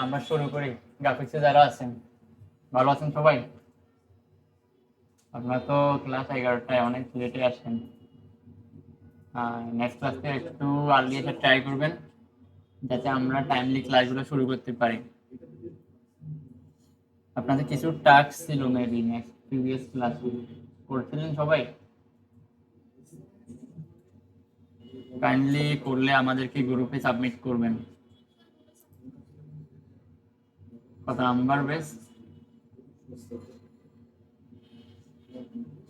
আমরা শুরু করি। গ্রাফিক্সে যারা আছেন ভালো আছেন সবাই? আপনারা তো ক্লাস 11টায় অনেক লেটে আসেন। নেক্সট ক্লাসে একটু আর্লি এসে ট্রাই করবেন যাতে আমরা টাইমলি ক্লাসগুলো শুরু করতে পারি। আপনাদের কিছু টাস্ক ছিল মেবি নেক্সট প্রিভিয়াস ক্লাস করছিলেন সবাই? কাইন্ডলি করলে আমাদেরকে গ্রুপে সাবমিট করবেন। কত নাম্বার বেশ?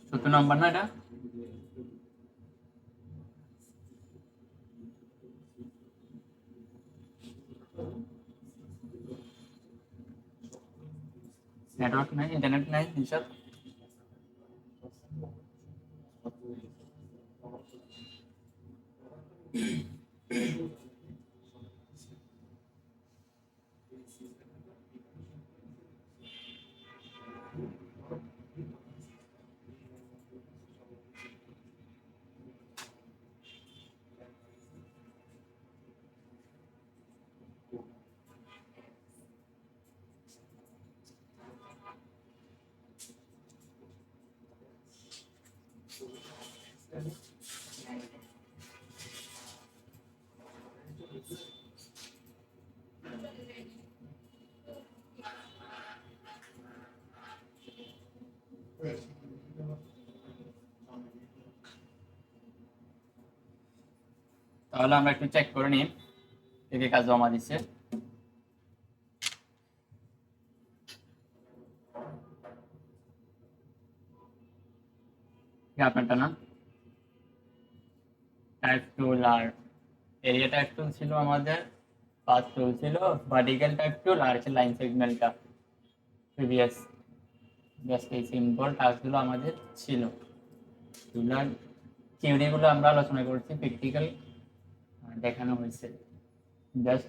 17 নাম্বার না এটা? নেটওয়ার্ক নাই, ইন্টারনেট নাই হিসাব। তাহলে আমরা একটু চেক করে নিই কে কে কাজ জমা দিচ্ছে। আপনারটা না? টাইপ টুল আর এরিয়া টাইপ টুল ছিল আমাদের, পাথ টুল ছিল, ভার্টিক্যাল টাইপ টুল আর হচ্ছে লাইন সেগমেন্টটা প্রিভিয়াস। জাস্ট এই সিম্পল টাস্কগুলো আমাদের ছিল। এগুলোর থিওরিগুলো আমরা আলোচনা করছি, প্র্যাকটিক্যাল দেখানো হয়েছে। জাস্ট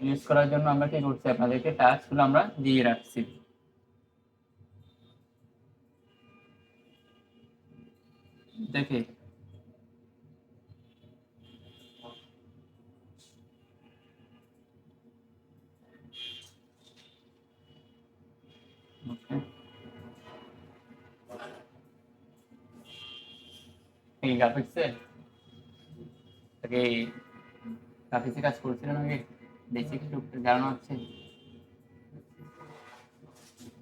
ইউজ করার জন্য আমরা কি করছি, আপনাদেরকে টাস্কগুলো আমরা দিয়ে রাখছি। দেখি ওকে, এই গ্রাফিক্সে আগে গ্রাফিক্সে কাজ করছিলেন আগে, বেসিক একটু জানানো হচ্ছে,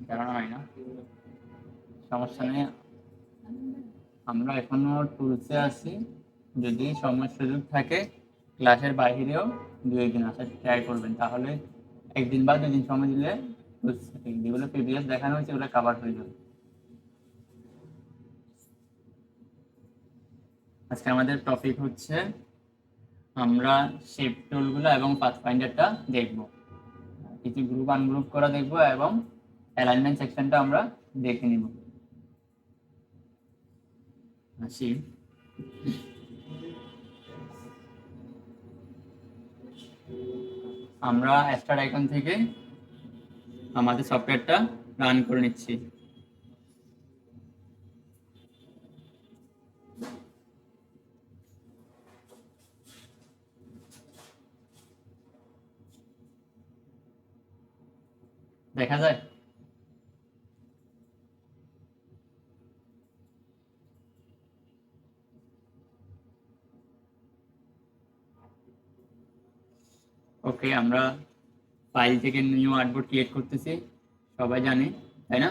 জানানো হয় না, সমস্যা নেই। আমরা এখনো টুলসে আছি, যদি সময় সুযোগ থাকে ক্লাসের বাইরেও দু একদিন আসার ট্রাই করবেন, তাহলে একদিন বা দুদিন সময় দিলে যেগুলো প্রিভিয়াস দেখানো হয়েছে ওগুলো কাভার হয়ে যাবে। আজকে আমাদের টপিক হচ্ছে আমরা শেপ টুলগুলো এবং পাথফাইন্ডারটা দেখব, কিছু গ্রুপ আনগ্রুপ করা দেখব এবং অ্যালাইনমেন্ট সেকশনটা আমরা দেখে নিব। আসি, আমরা স্টার্ট আইকন থেকে আমাদের সফটওয়্যারটা রান করে নিচ্ছি। দেখা যায়? ওকে, আমরা ফাইল থেকে নিউ আর্টবোর্ড ক্রিয়েট করতেছি, সবাই জানি তাই না?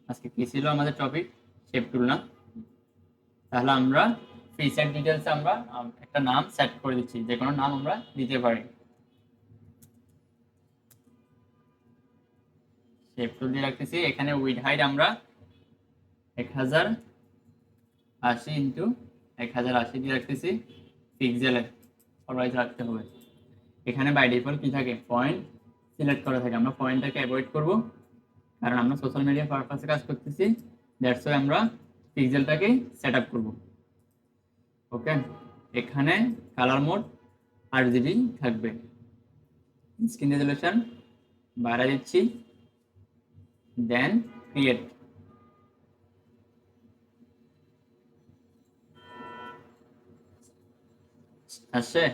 আজকে কি ছিল আমাদের টপিক? শেপ টুল না? তাহলে আমরা ফিচার ডিটেলস আমরা একটা নাম সেট করে দিচ্ছি, যে কোনো নাম আমরা দিতে পারি। শেপ টুল দিয়ে রাখতেছি, এখানে উইড হাইট আমরা 1080 ইন্টু 1080 দিয়ে রাখতেছি, পিক্সেলে অলওয়েজ রাখতে হবে। এখানে বাই ডিফল্ট কি থাকে, পয়েন্ট সিলেক্ট করা থাকে, আমরা পয়েন্টটাকে অ্যাভয়েড করব কারণ আমরা সোশ্যাল মিডিয়া পারপাসে কাজ করতেছি, দ্যাটস ওয়াই আমরা পিক্সেলটাকে সেট আপ করবো। ওকে, এখানে কালার মোড RGB থাকবে, স্ক্রিন রেজলিউশন বাড়া দিচ্ছি, দেন ক্রিয়েট। আসছে?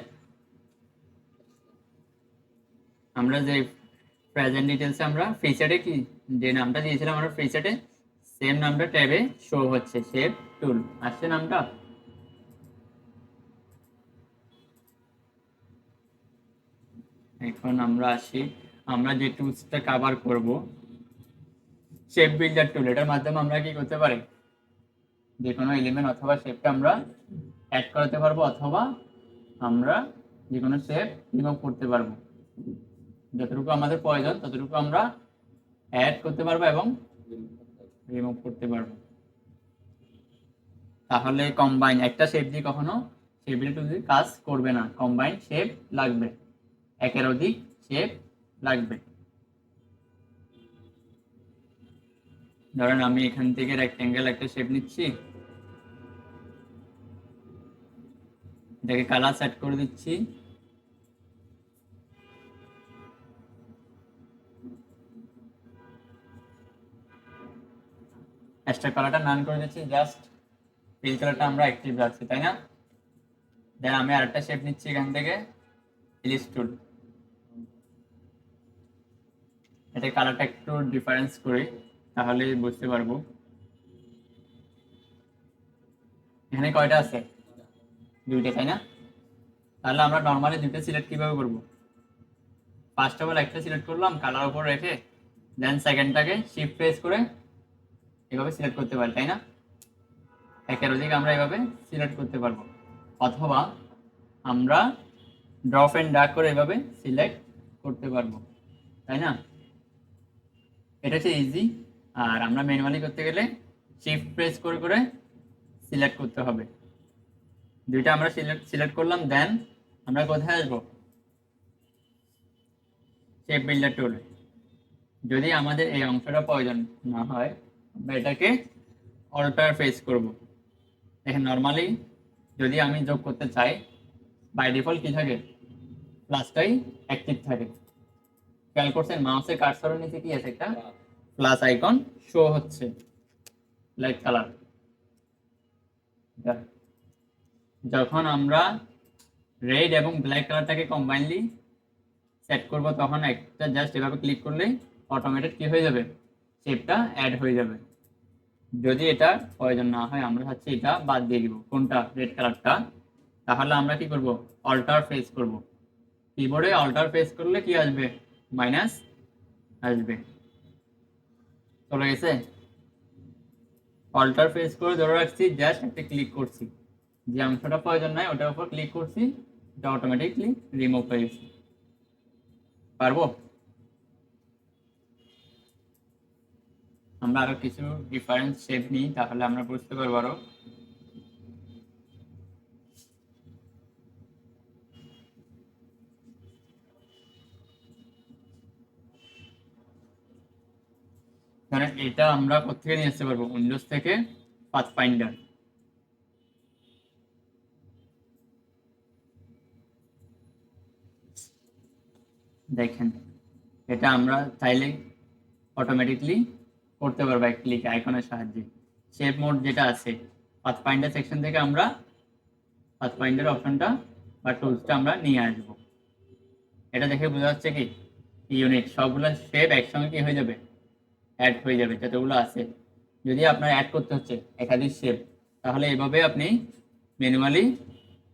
আমরা যে প্রেজেন্ট ডিটেলসে আমরা ফিচারে কি যে নামটা দিয়েছিলাম আমরা ফিচারে সেম নামটা ট্যাবে শো হচ্ছে, শেপ টুল আসছে নামটা। এখন আমরা আসি, আমরা যে টুলসটা কভার করব শেপ বিল্ডার টুল, এটার মাধ্যমে আমরা কি করতে পারি, যে কোনো এলিমেন্ট অথবা শেপটা আমরা অ্যাড করাতে পারবো, অথবা আমরা যে কোনো শেপ রিমুভ করতে পারবো। যতটুকু আমাদের প্রয়োজন ততটুকু আমরা অ্যাড করতে পারবো এবং রিমুভ করতে পারবো। তাহলে কম্বাইন একটা শেপ দিয়ে কখনো শেপ বিল্ডার টুল দিয়ে কাজ করবে না, কম্বাইন শেপ লাগবে, একের অধিক শেপ লাগবে। ধরেন আমি এখান থেকে রেক্টেঙ্গেল একটা শেপ নিচ্ছি, এটাকে কালার সেট করে দিচ্ছি, এক্সট্রা কালারটা নান করে দিচ্ছি, জাস্ট ফিল কালারটা আমরা অ্যাক্টিভ রাখছি, তাই না? দেন আমি আরেকটা শেপ নিচ্ছি এখান থেকে, ইলিশ টুল, এটা কালারটা একটু ডিফারেন্স করি তাহলে বুঝতে পারবো। এখানে কয়টা আছে? দুইটা, তাই না? তাহলে আমরা নর্মালি দুইটা সিলেক্ট কিভাবে করব? ফার্স্ট অফ অল একটা সিলেক্ট করলাম কালার উপর রেখে, দেন সেকেন্ডটাকে শিফট প্রেস করে এভাবে সিলেক্ট করতে পারি, তাই না? একের অধিক আমরা এভাবে সিলেক্ট করতে পারবো, অথবা আমরা ড্রপ এন্ড ড্র্যাগ করে এভাবে সিলেক্ট করতে পারবো, তাই না? এটা হচ্ছে ইজি। আর আমরা ম্যানুয়ালি করতে গেলে শিফট প্রেস করে করে সিলেক্ট করতে হবে। দুইটা আমরা সিলেক্ট করলাম, দেন আমরা কোথায় আসবো? শেপ বিল্ডার টুল। যদি আমাদের এই অংশটা প্রয়োজন না হয় আমরা এটাকে অল্টার ফেস করব। দেখেন নর্মালি যদি আমি যোগ করতে চাই বাই ডিফল্ট কি থাকে, প্লাসটাই অ্যাক্টিভ থাকে। খেয়াল করছেন মাউসের কার্সরের নিচে কি আছে, একটা প্লাস আইকন শো হচ্ছে, লাইট কালার। যখন আমরা রেড এবং ব্ল্যাক কালারটাকে কম্বাইনলি সেট করব তখন একটা জাস্ট এভাবে ক্লিক করলে অটোমেটিক কি হয়ে যাবে, শেপটা অ্যাড হয়ে যাবে। যদি এটা প্রয়োজন না হয় আমরা হচ্ছে এটা বাদ দিয়ে দিব, কোনটা, রেড কালারটা। তাহলে আমরা কি করব, অল্টার ফেস করব। কিবোর্ডে অল্টার ফেস করলে কি আসবে, মাইনাস আসবে। চলে গেছে? অল্টার ফেস করে ধরে রাখছি, জাস্ট একটা ক্লিক করছি, যে অংশটা প্রয়োজন নাই ওটার উপর ক্লিক করছি, এটা অটোমেটিকলি রিমুভ হয়ে গেছে। পারবো? আমরা আরো কিছু ডিফারেন্স শেপ নিই তাহলে আমরা বুঝতে পারবো আরো। ধরেন এটা আমরা কোথেকে নিয়ে আসতে পারবো, উইন্ডোজ থেকে পাথফাইন্ডার। দেখেন এটা আমরা চাইলে অটোমেটিকলি করতে পারবো এক ক্লিক আইকনের সাহায্যে। শেপ মোড যেটা আছে পাথফাইন্ডার সেকশন থেকে আমরা পাথফাইন্ডার অপশনটা বা টুলসটা আমরা নিয়ে আসবো। এটা দেখে বোঝা যাচ্ছে কি ইউনিট সবগুলো শেপ একসঙ্গে কি হয়ে যাবে, অ্যাড হয়ে যাবে যতগুলো আছে। যদি আপনার অ্যাড করতে হচ্ছে একাধিক শেপ তাহলে এভাবে আপনি ম্যানুয়ালি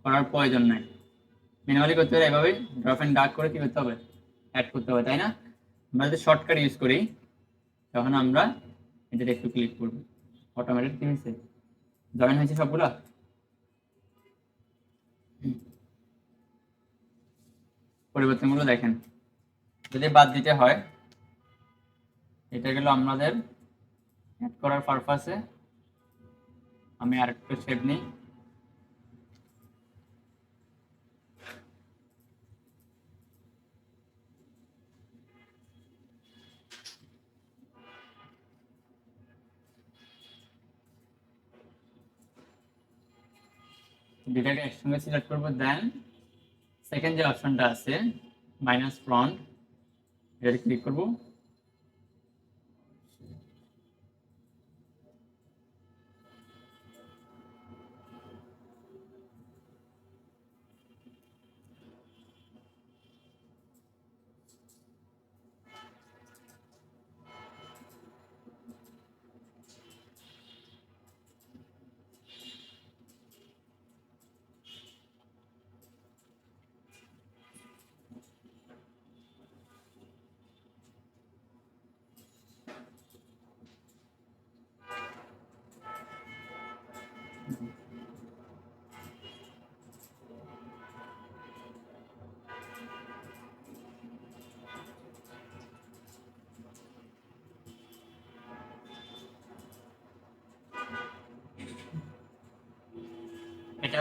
করার প্রয়োজন নাই। ম্যানুয়ালি করতে হলে এভাবে ড্রপ এন্ড ড্র্যাগ করে কি করতে হবে, অ্যাড করতে হবে, তাই না? আমরা যদি শর্টকাট ইউজ করি তখন আমরা এটাতে একটু ক্লিক করব, অটোমেটিক কি হয়েছে, জয়েন হয়েছে সবগুলো। পরিবর্তনগুলো দেখেন। যদি বাদ দিতে হয়, এটা গেল আমাদের অ্যাড করার পারপাসে। আমি আরেকটু শেপ নিই, দুটাকে একসঙ্গে সিলেক্ট করবো, দেন সেকেন্ড যে অপশনটা আছে মাইনাস ফ্রন্ট, এটা ক্লিক করবো।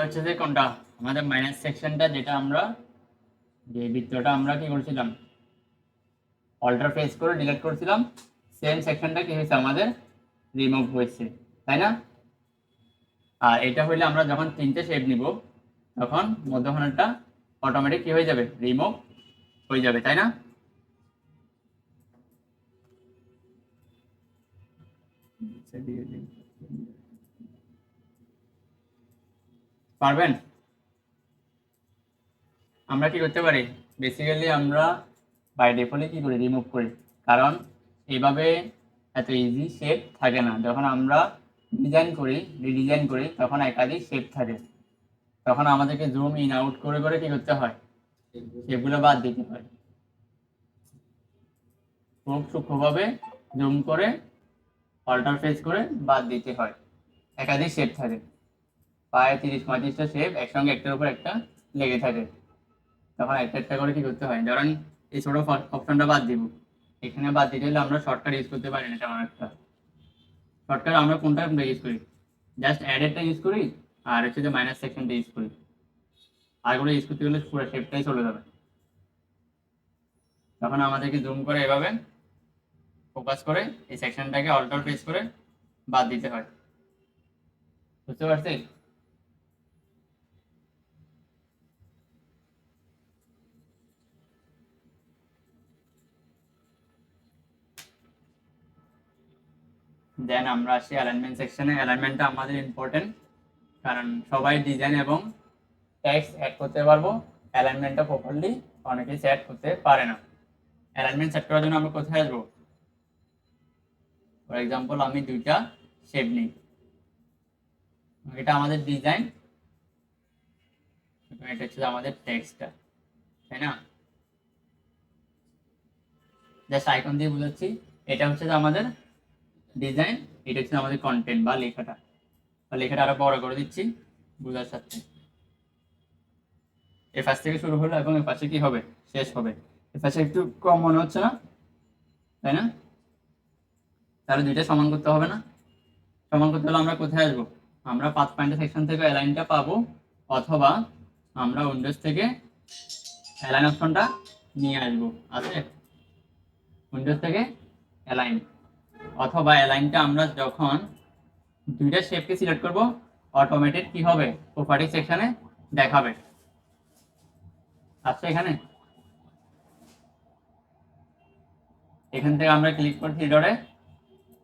হচ্ছে যে কোনটা আমাদের মাইনাস সেকশনটা, যেটা আমরা যে বৃত্তটা আমরা কি করেছিলাম অল্টার প্রেস করে ডিলিট করেছিলাম, সেম সেকশনটা কি হয়েছে আমাদের রিমুভ হয়েছে, তাই না? আর এটা হইলে আমরা যখন তিনটে শেপ নিব তখন মধ্যখানেরটা অটোমেটিক কি হয়ে যাবে, রিমুভ হয়ে যাবে, তাই না? পারবেন? আমরা কি করতে পারি, বেসিক্যালি আমরা বাই ডিফল্টে কি করি, রিমুভ করি, কারণ এইভাবে এত ইজি শেপ থাকে না। যখন আমরা ডিজাইন করি, রিডিজাইন করি, তখন একাধিক শেপ থাকে, তখন আমাদেরকে জুম ইন আউট করে করে কি করতে হয়, শেপগুলো বাদ দিতে হয়। খুব সূক্ষ্মভাবে জুম করে অল্টার ফেস করে বাদ দিতে হয়। একাধিক শেপ থাকে, প্রায় 30-35টা শেপ একসঙ্গে একটার উপর একটা লেগে থাকে, তখন একটা একটা করে কি করতে হয়। ধরেন এই ছোট অপশনটা বাদ দিব, এখানে বাদ দিতে হলে আমরা শর্টকাট ইউজ করতে পারি না তেমন একটা। শর্টকাট আমরা কোনটা ইউজ করি, জাস্ট অ্যাডেডটা ইউজ করি, আর হচ্ছে যে মাইনাস সেকশনটা ইউজ করি। আরগুলো ইউজ করতে গেলে পুরো শেপটাই চলে যাবে। তখন আমাদেরকে জুম করে এভাবে ফোকাস করে এই সেকশনটাকে অল্টার প্রেস করে বাদ দিতে হয়। বুঝতে পারছি? দেন আমরা আসি অ্যালাইনমেন্ট সেকশনে। অ্যালাইনমেন্টটা আমাদের ইম্পর্টেন্ট, কারণ সবাই ডিজাইন এবং টেক্সট অ্যাড করতে পারবো, অ্যালাইনমেন্টটা প্রপারলি অনেকেই সেট করতে পারে না। অ্যালাইনমেন্ট সেট করার জন্য আমরা কোথায় আসবো, ফর এক্সাম্পল আমি দুইটা শেপ নিই, এটা আমাদের ডিজাইন, এটা হচ্ছে আমাদের টেক্সটটা, তাই না? জাস্ট আইকন দিয়ে বুঝাচ্ছি, এটা হচ্ছে আমাদের ডিজাইন, এটা হচ্ছে আমাদের কন্টেন্ট বা লেখাটা। লেখাটা আরো বড় করে দিচ্ছি বোঝার সাথে। এ পাশ থেকে শুরু হলো এবং এ পাশে কি হবে, শেষ হবে। এ পাশে একটু কম মনে হচ্ছে না, তাই না? তাহলে দুইটা সমান করতে হবে না? সমান করতে হলে আমরা কোথায় আসবো, আমরা পাথ পয়েন্টার সেকশন থেকে অ্যালাইনটা পাবো, অথবা আমরা উইন্ডোজ থেকে অ্যালাইন অপশনটা নিয়ে আসবো। আছে উইন্ডোজ থেকে অ্যালাইন, অথবা অ্যালাইনটা আমরা যখন দুইটা শেপকে সিলেক্ট করব অটোমেটিক কি হবে, প্রপার্টি সেকশনে দেখাবে। আচ্ছা এখান থেকে আমরা ক্লিক করছি ডটে,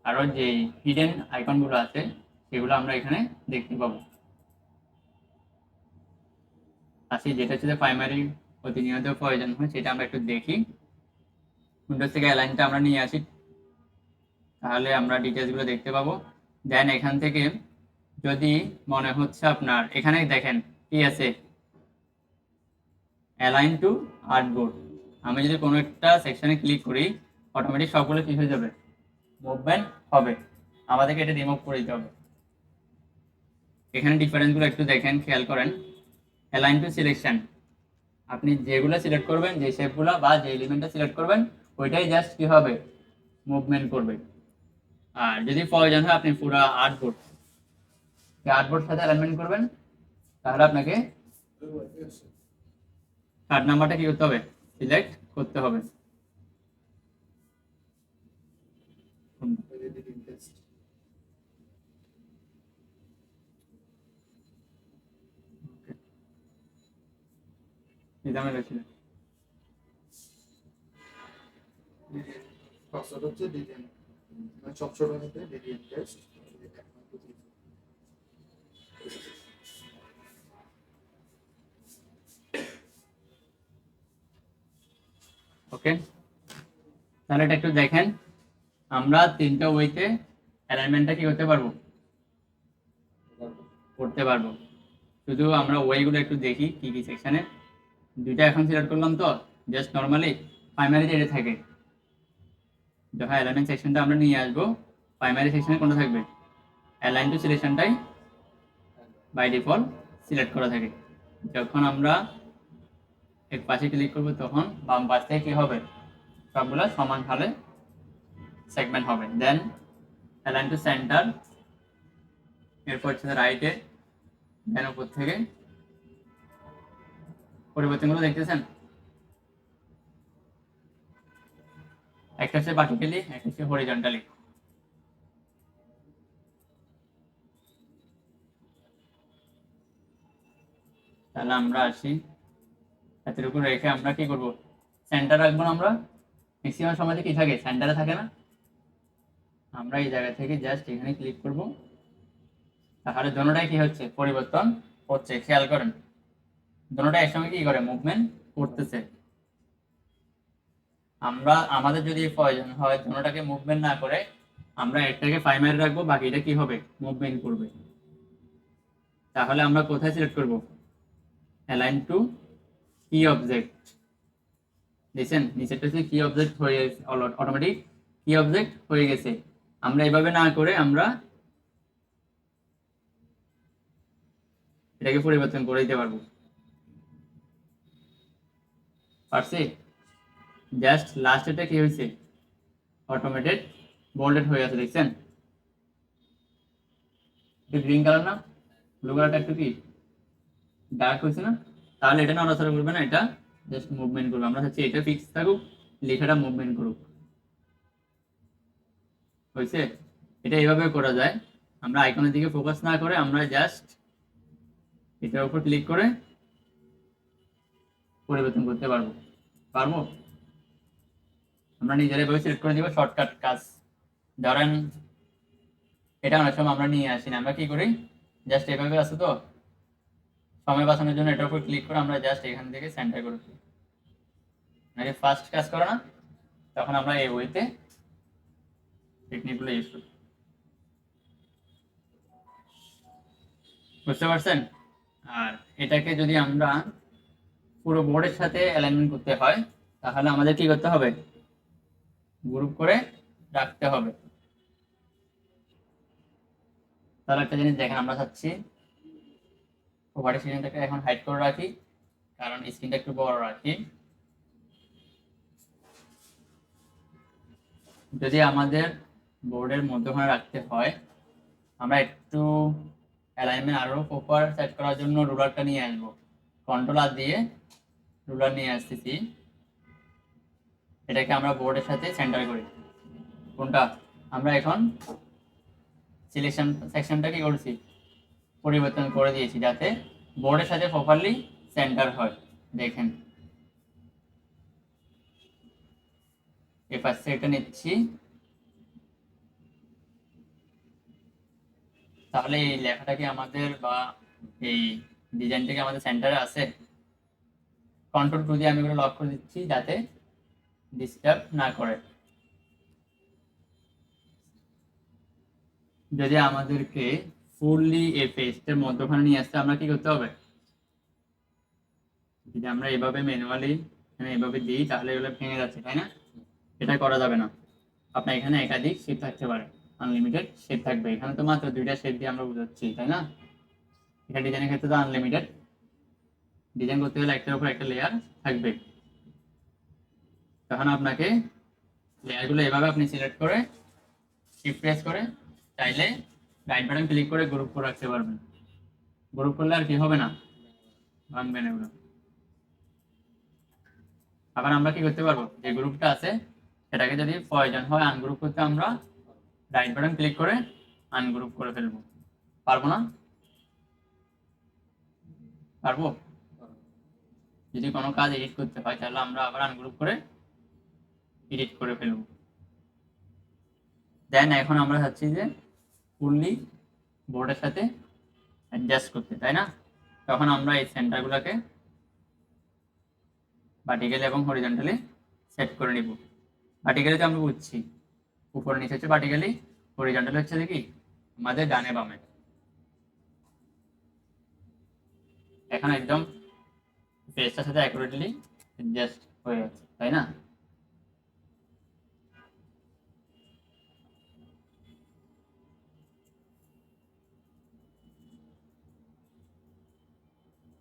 আরো যে হিডেন আইকনগুলো আছে সেগুলো আমরা এখানে দেখতে পাবো। আসি যেটা হচ্ছে প্রাইমারি প্রতিনিয়ত প্রয়োজন হয় সেটা আমরা একটু দেখি। উইন্ডোজ থেকে অ্যালাইনটা আমরা নিয়ে আসি, তাহলে আমরা ডিটেলসগুলো দেখতে পাবো। দেন এখান থেকে যদি মনে হচ্ছে আপনার, এখানে দেখেন কি আছে, অ্যালাইন টু আর্টবোর্ড। আমি যদি কোনো একটা সেকশনে ক্লিক করি অটোমেটিক সবগুলো কি হয়ে যাবে, মুভমেন্ট হবে। আমাদেরকে এটা রিমুভ করে দিতে হবে। এখানে ডিফারেন্সগুলো একটু দেখেন, খেয়াল করেন। অ্যালাইন টু সিলেকশন, আপনি যেগুলো সিলেক্ট করবেন, যে শেপগুলো বা যে এলিমেন্টটা সিলেক্ট করবেন ওইটাই জাস্ট কি হবে, মুভমেন্ট করবে। আর যদি প্রয়োজন হয় আপনি পুরো আর্টবোর্ড সাথে অ্যালাইনমেন্ট করবেন, তাহলে আপনাকে কার্ড নাম্বারটা কি করতে হবে, সিলেক্ট করতে হবে। নিজামে রয়েছিল পাসওয়ার্ড হচ্ছে ডিজাইন, মানে সব ছোট হাতে ডিজাইন টেস্ট। ওকে, তাহলে এটা একটু দেখেন। আমরা তিনটা ওয়েতে অ্যালাইনমেন্টটা কি করতে পারবো, করতে পারবো। শুধু আমরা ওয়েগুলো একটু দেখি কি কি সেকশনে। দুইটা এখন সিলেক্ট করলাম, তো জাস্ট নর্মালি প্রাইমারি যেটা থাকে, যখন অ্যালাইনমেন্ট সেকশনটা আমরা নিয়ে আসবো প্রাইমারি সেকশনে কোনটা থাকবে, অ্যালাইন টু সিলেকশনটাই বাই ডিফল্ট সিলেক্ট করা থাকে। যখন আমরা এক পাশে ক্লিক করবো তখন বাম পাশ থেকে কি হবে, সবগুলো সমান হালে সেগমেন্ট হবে। দেন অ্যালাইন টু সেন্টার, এরপর হচ্ছে রাইটে দেন উপর থেকে পরিবর্তনগুলো দেখতেছেন, একটা হচ্ছে ভার্টিক্যালি, একটা হচ্ছে হরিজন্টালি। তাহলে আমরা আসি, এতটুকু রেখে আমরা কি করব, সেন্টার রাখবো না আমরা, ম্যাক্সিমাম সময় কি থাকে সেন্টারে থাকে না, আমরা এই জায়গা থেকে জাস্ট এখানে ক্লিক করব, তাহলে দোনোটাই কি হচ্ছে পরিবর্তন হচ্ছে, খেয়াল করেন দোনোটা একসঙ্গে কি করে মুভমেন্ট করতেছে। আমরা আমাদের যদি প্রয়োজন হয় দোনোটাকে মুভমেন্ট না করে আমরা একটাকে প্রাইমারি রাখবো, বাকিটা কি হবে মুভমেন্ট করবে, তাহলে আমরা কোথায় সিলেক্ট করব, অ্যালাইন টু কি অবজেক্ট, দেখছেন নিচেরটা হচ্ছে কি অবজেক্ট হয়ে গেছে, অটোমেটিক কি অবজেক্ট হয়ে গেছে। আমরা এভাবে না করে আমরা এটাকে পরিবর্তন করে দিতে পারবো, পারছি, জাস্ট লাস্টেরটা কি হয়েছে অটোমেটেড বোল্ডেড হয়ে আছে, দেখছেন একটু গ্রিন কালার না, ব্লু কালারটা একটু কি ডার্ক হয়েছে না, তাহলে এটা নড়াচড়া করবে না, এটা জাস্ট মুভমেন্ট করবে। আমরা চাচ্ছি এটা ফিক্স থাকুক, লেখাটা মুভমেন্ট করুক, হয়েছে। এটা এইভাবে করা যায়, আমরা আইকনের দিকে ফোকাস না করে আমরা জাস্ট এটার উপর ক্লিক করে পরিবর্তন করতে পারবো, পারবো আমরা নিজেরাই ভাবে সিলেক্ট করে দিব, শর্টকাট কাজ। ধরেন এটা অনেক সময় আমরা নিয়ে আসি না, আমরা কি করি জাস্ট এভাবে আছে তো, সময় বাঁচানোর জন্য এটার উপর ক্লিক করে আমরা জাস্ট এখান থেকে সেন্টার করে দিই, মানে ফার্স্ট কাজ করে না, তখন আমরা এই ওয়েতে টেকনিকগুলো ইউজ করি, বুঝতে পারছেন। আর এটাকে যদি আমরা পুরো বোর্ডের সাথে অ্যালাইনমেন্ট করতে হয় তাহলে আমাদের কি করতে হবে, গ্রুপ করে রাখতে হবে। তাহলে একটা জিনিস দেখেন, আমরা চাচ্ছি ওভার স্ক্রিনটাকে এখন হাইড করে রাখি, কারণ স্ক্রিনটা একটু বড় রাখি। যদি আমাদের বোর্ডের মধ্যখানে রাখতে হয় আমরা একটু অ্যালাইনমেন্ট আরো প্রপার সেট করার জন্য রুলারটা নিয়ে আসবো, কন্ট্রোল আর দিয়ে রুলার নিয়ে আসতেছি, এটাকে আমরা বোর্ডের সাথে সেন্টার করি। কোনটা আমরা এখন সিলেকশন সেকশনটা কি করছি পরিবর্তন করে দিয়েছি যাতে বোর্ডের সাথে প্রপারলি সেন্টার হয়। দেখেন এই ফার্স্টে এটা নিচ্ছি, তাহলে এই লেখাটা কি আমাদের বা এই ডিজাইনটা কি আমাদের সেন্টারে আছে। কন্ট্রোল টু দিয়ে আমি এগুলো লক করে দিচ্ছি যাতে ডিস্টার্ব না করে। যদি আমাদেরকে ফুললি এই পেজটার মধ্যখানে নিয়ে আসতে আমরা কি করতে হবে, যদি আমরা এভাবে ম্যানুয়ালি এভাবে দিই তাহলে এগুলো ভেঙে যাচ্ছে, তাই না, এটা করা যাবে না। আপনার এখানে একাধিক শেপ থাকতে পারে, আনলিমিটেড শেপ থাকবে, এখানে তো মাত্র দুইটা শেপ দিয়ে আমরা বুঝাচ্ছি, তাই না। এখানে ডিজাইনের ক্ষেত্রে তো আনলিমিটেড, ডিজাইন করতে গেলে একটার উপর একটা লেয়ার থাকবে, তখন আপনাকে লেয়ারগুলো এভাবে আপনি সিলেক্ট করে শিফট প্রেস করে চাইলে রাইট বাটন ক্লিক করে গ্রুপ করে রাখতে পারবেন। গ্রুপ করলে আর কি হবে না, ভাঙবে না এগুলো। আবার আমরা কি করতে পারবো, যে গ্রুপটা আছে সেটাকে যদি প্রয়োজন হয় আনগ্রুপ করতে আমরা রাইট বাটন ক্লিক করে আনগ্রুপ করে ফেলবো, পারবো না, পারবো। যদি কোনো কাজ এডিট করতে হয় তাহলে আমরা আবার আনগ্রুপ করে এডিট করে ফেলবো। দেন এখন আমরা চাচ্ছি যে ফুললি বোর্ডের সাথে অ্যাডজাস্ট করতে, তাই না, তখন আমরা এই সেন্টারগুলোকে ভার্টিক্যালি এবং হরিজন্টালি সেট করে নিব। ভার্টিক্যালি তো আমরা বুঝছি উপরে নিচে হচ্ছে ভার্টিক্যালি, হরিজন্টালি হচ্ছে দেখি আমাদের ডানে বামে। এখন একদম পেজটার সাথে অ্যাকুরেটলি অ্যাডজাস্ট হয়ে যাচ্ছে, তাই না।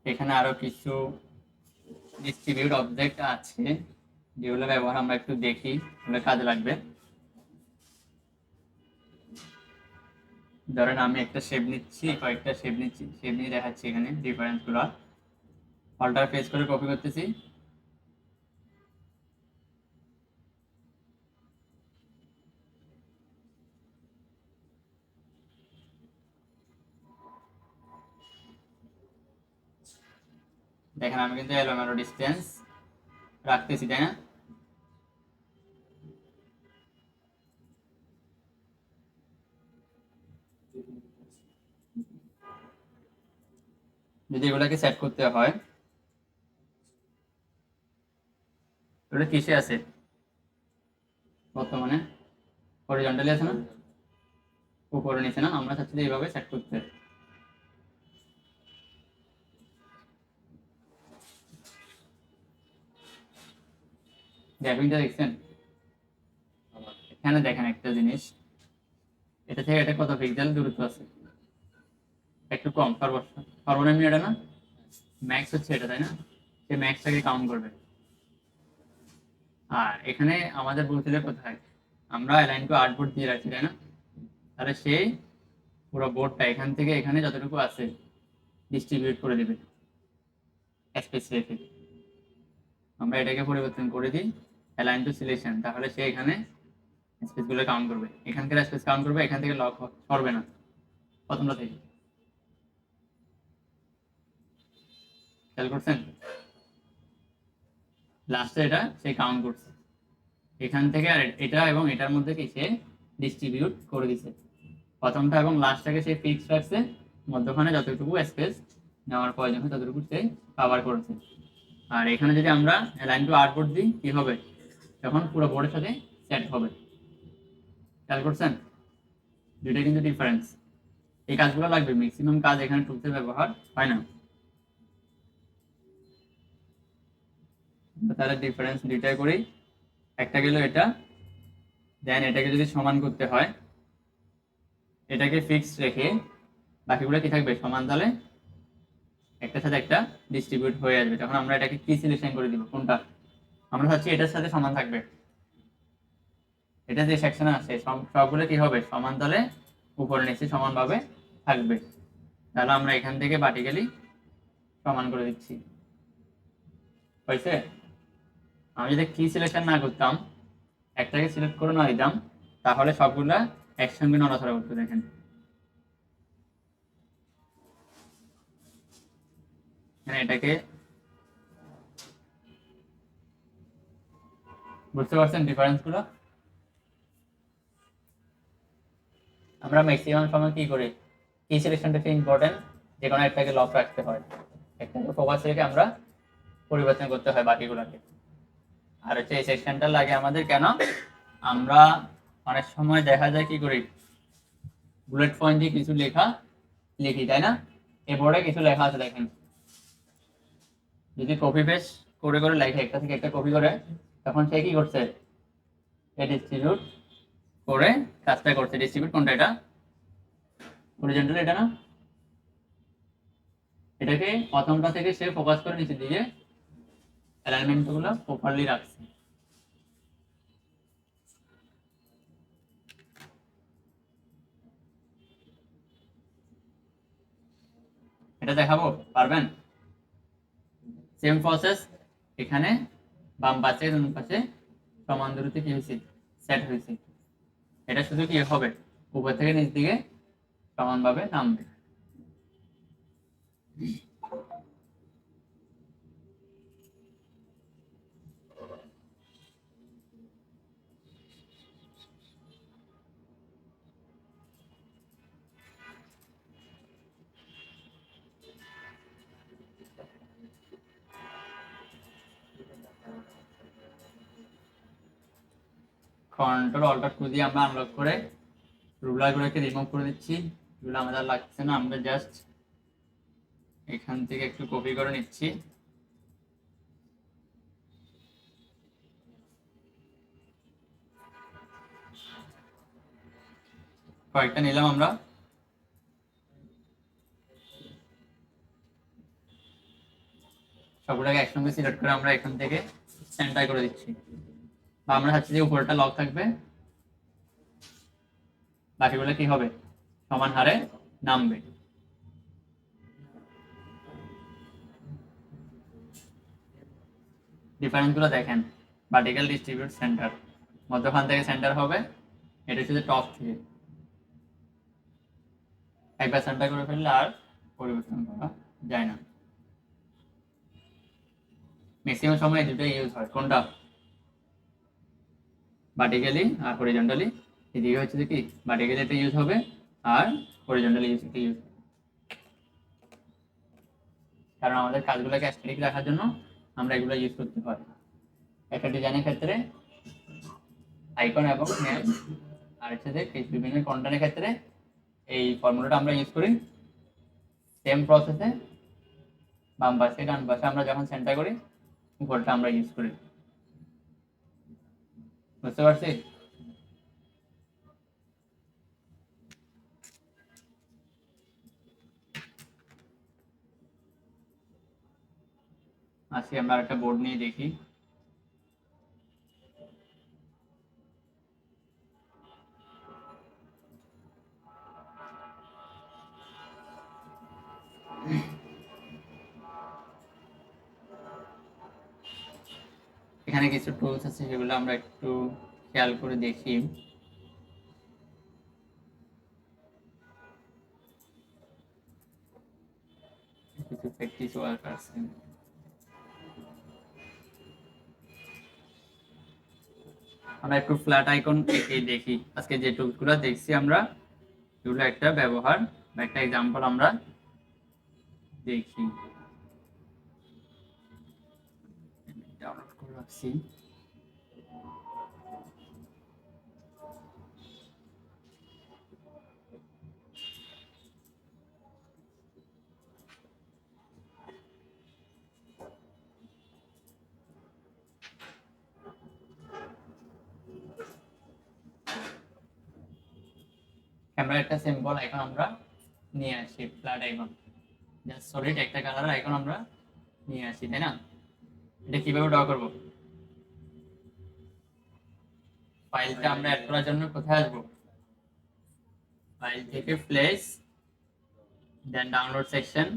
এখানে আরো কিছু ডিস্ট্রিবিউট অবজেক্ট আছে যেগুলো ব্যবহার আমরা একটু দেখি, ওগুলো কাজে লাগবে। ধরেন আমি একটা শেপ নিচ্ছি, কয়েকটা শেপ নিচ্ছি, শেপ নিয়ে দেখাচ্ছি এখানে ডিফারেন্সগুলো। অল্টার পেজ করে কপি করতেছি, দেখেন আমি কিন্তু এলোমেলো ডিস্টেন্স রাখতেছি, তাই না? যদি এগুলাকে সেট করতে হয়, এগুলো কিসে আছে বর্তমানে? হরিজন্টালি আছে না, উপরে নিচে না? আমরা চাচ্ছি যে এইভাবে সেট করতে। গ্যাপিংটা দেখছেন? এখানে দেখেন একটা জিনিস, এটা থেকে এটা কত পিক্সেল দূরত্ব আছে? একটু কম, সর্বনিম্ন এটা না, ম্যাক্স হচ্ছে এটা, তাই না? সে ম্যাক্সটাকে কাউন্ট করবে। আর এখানে আমাদের বলছিল কোথায়, আমরা অ্যালাইন টু আর্টবোর্ড দিয়ে রাখছি, তাই না? তাহলে সে পুরো বোর্ডটা এখান থেকে এখানে যতটুকু আছে ডিস্ট্রিবিউট করে দিবে স্পেস রেখে। আমরা এটাকে পরিবর্তন করে দিই অ্যালাইন টু সিলেকশন, তাহলে সে এখানে স্পেসগুলো কাউন্ট করবে, এখান থেকে স্পেস কাউন্ট করবে, এখান থেকে লক করবে না প্রথমটা থেকে। খেয়াল করছেন? লাস্টে এটা সে কাউন্ট করছে এখান থেকে, আর এটা এবং এটার মধ্যে কি সে ডিস্ট্রিবিউট করে দিছে। প্রথমটা এবং লাস্টটাকে সে ফিক্স রাখছে, মধ্যখানে যতটুকু স্পেস নেওয়ার প্রয়োজন হয় ততটুকু সে কভার করেছে। আর এখানে যদি আমরা অ্যালাইন টু আর্টবোর্ড দিই কি হবে, তখন পুরো বোর্ডের সাথে সেট হবে। খেয়াল করছেন? দুইটা কিন্তু ডিফারেন্স। এই কাজগুলো লাগবে, ম্যাক্সিমাম কাজ এখানে টুলসের ব্যবহার হয় না। তাহলে ডিফারেন্স দুইটাই করি, একটা গেল এটা, দেন এটাকে যদি সমান করতে হয় এটাকে ফিক্সড রেখে বাকিগুলো কি থাকবে সমান, তাহলে একটার সাথে একটা ডিস্ট্রিবিউট হয়ে আসবে। তখন আমরা এটাকে কি সিলেকশন করে দিব, কোনটা আমরা চাচ্ছি এটার সাথে সমান থাকবে, এটা যে সেকশনে আছে সবগুলো কি হবে সমান, তাহলে উপরে নিচে সমানভাবে থাকবে। তাহলে আমরা এখান থেকে ভার্টিক্যালি সমান করে দিচ্ছি, হয়েছে? আমি যদি কি সিলেকশন না করতাম, একটাকে সিলেক্ট করে না দিতাম, তাহলে সবগুলা একসঙ্গে নড়াচড়া করতে। দেখেন এটাকে বুঝতে পারছেন ডিফারেন্সগুলো? আমরা ম্যাক্সিমাম সময় কি করি, কি সিলেকশনটা ইম্পর্টেন্ট, যে কোনো একটাকে লক রাখতে হয়, একটাকে ফোকাস রেখে আমরা পরিবর্তন করতে হয় বাকিগুলোকে। আর হচ্ছে এই সেকশনটা লাগে আমাদের কেন, আমরা অনেক সময় দেখা যায় কি করি, বুলেট পয়েন্ট দিয়ে কিছু লেখা লিখি, তাই না? এই বোর্ডে কিছু লেখা আছে দেখেন, যদি কপি পেস্ট করে করে লেখে একটা থেকে একটা কপি করে, তখন সে কি করছে, ডিস্ট্রিবিউট করে কাজটা করছে। ডিস্ট্রিবিউট কোনটা, এটা হরিজন্টাল, এটা না? এটাকে প্রথমটা থেকে সে ফোকাস করে নিচে দিয়ে অ্যালাইনমেন্টগুলো প্রপারলি রাখছে। এটা দেখাবো, পারবেন? সেম প্রসেস, এখানে বাম পাশে ডান পাশে সমান দূরত্বে কি হয়েছে, সেট হয়েছে। এটা শুধু কি হবে, উপর থেকে নিচ দিকে সমানভাবে নামবে। কন্ট্রোল অল্টার টু দিয়ে আমরা আনলক করে রুলারগুলোকে রিমুভ করে দিচ্ছি। রুলার আমাদের লাগছে না, আমরা জাস্ট এখান থেকে একটু কপি করে নিচ্ছি। কয়েকটা নিলাম আমরা, সবগুলোকে একসঙ্গে সিলেক্ট করে আমরা এখান থেকে সেন্টার করে দিচ্ছি। আমরা চাচ্ছি যে উপরটা লক থাকবে, বাকিগুলো কি হবে সমান হারে নামবে। ডিফারেন্স গুলো দেখেন, ভার্টিক্যাল ডিস্ট্রিবিউট সেন্টার মধ্যখান থেকে সেন্টার হবে, এটা হচ্ছে টপ থেকে। একবার সেন্টার করে ফেললে আর পরিবর্তন করা যায় না। ম্যাক্সিমাম সময় দুটোই ইউজ হয়, কোনটা? ভার্টিক্যালি আর হরিজন্টালি। এদিকে হচ্ছে কি ভার্টিক্যালি এটা ইউজ হবে আর হরিজন্টালি ইউজ হবে, কারণ আমাদের কাজগুলোকে অ্যাস্থেটিক রাখার জন্য আমরা এগুলো ইউজ করতে পারি। একটা ডিজাইনের ক্ষেত্রে আইকন এবং নেম আর হচ্ছে যে বিভিন্ন কন্টেন্টের ক্ষেত্রে এই ফর্মুলাটা আমরা ইউজ করি। সেম প্রসেসে বাম পাশে ডান পাশে আমরা যখন সেন্টার করি উপরটা আমরা ইউজ করি। বুঝতে পারছি? আজকে আমরা একটা বোর্ড নিয়ে দেখি। এখানে কিছু টুলস আছে, সেগুলো আমরা একটু খেয়াল করে দেখি। কিছু প্র্যাকটিস ওয়ার্ক আছে। আমরা একটু ফ্ল্যাট আইকন দেখি। আজকে যে টুলসগুলো দেখছি আমরা, এগুলো একটা ব্যবহার বা একটা এক্সাম্পল আমরা দেখি। ডাউনলোড করে রাখছি। আমরা একটা সিম্বল আইকন আমরা নিয়ে আসি, ফ্ল্যাট আইকন, জাস্ট সলিড একটা কালারের আইকন আমরা নিয়ে আসি, তাই না? এটা কিভাবে ড্র করব? ফাইলটা আমরা অ্যাড করার জন্য কোথায় আসবো? ফাইল থেকে প্লেস, দেন ডাউনলোড সেকশন।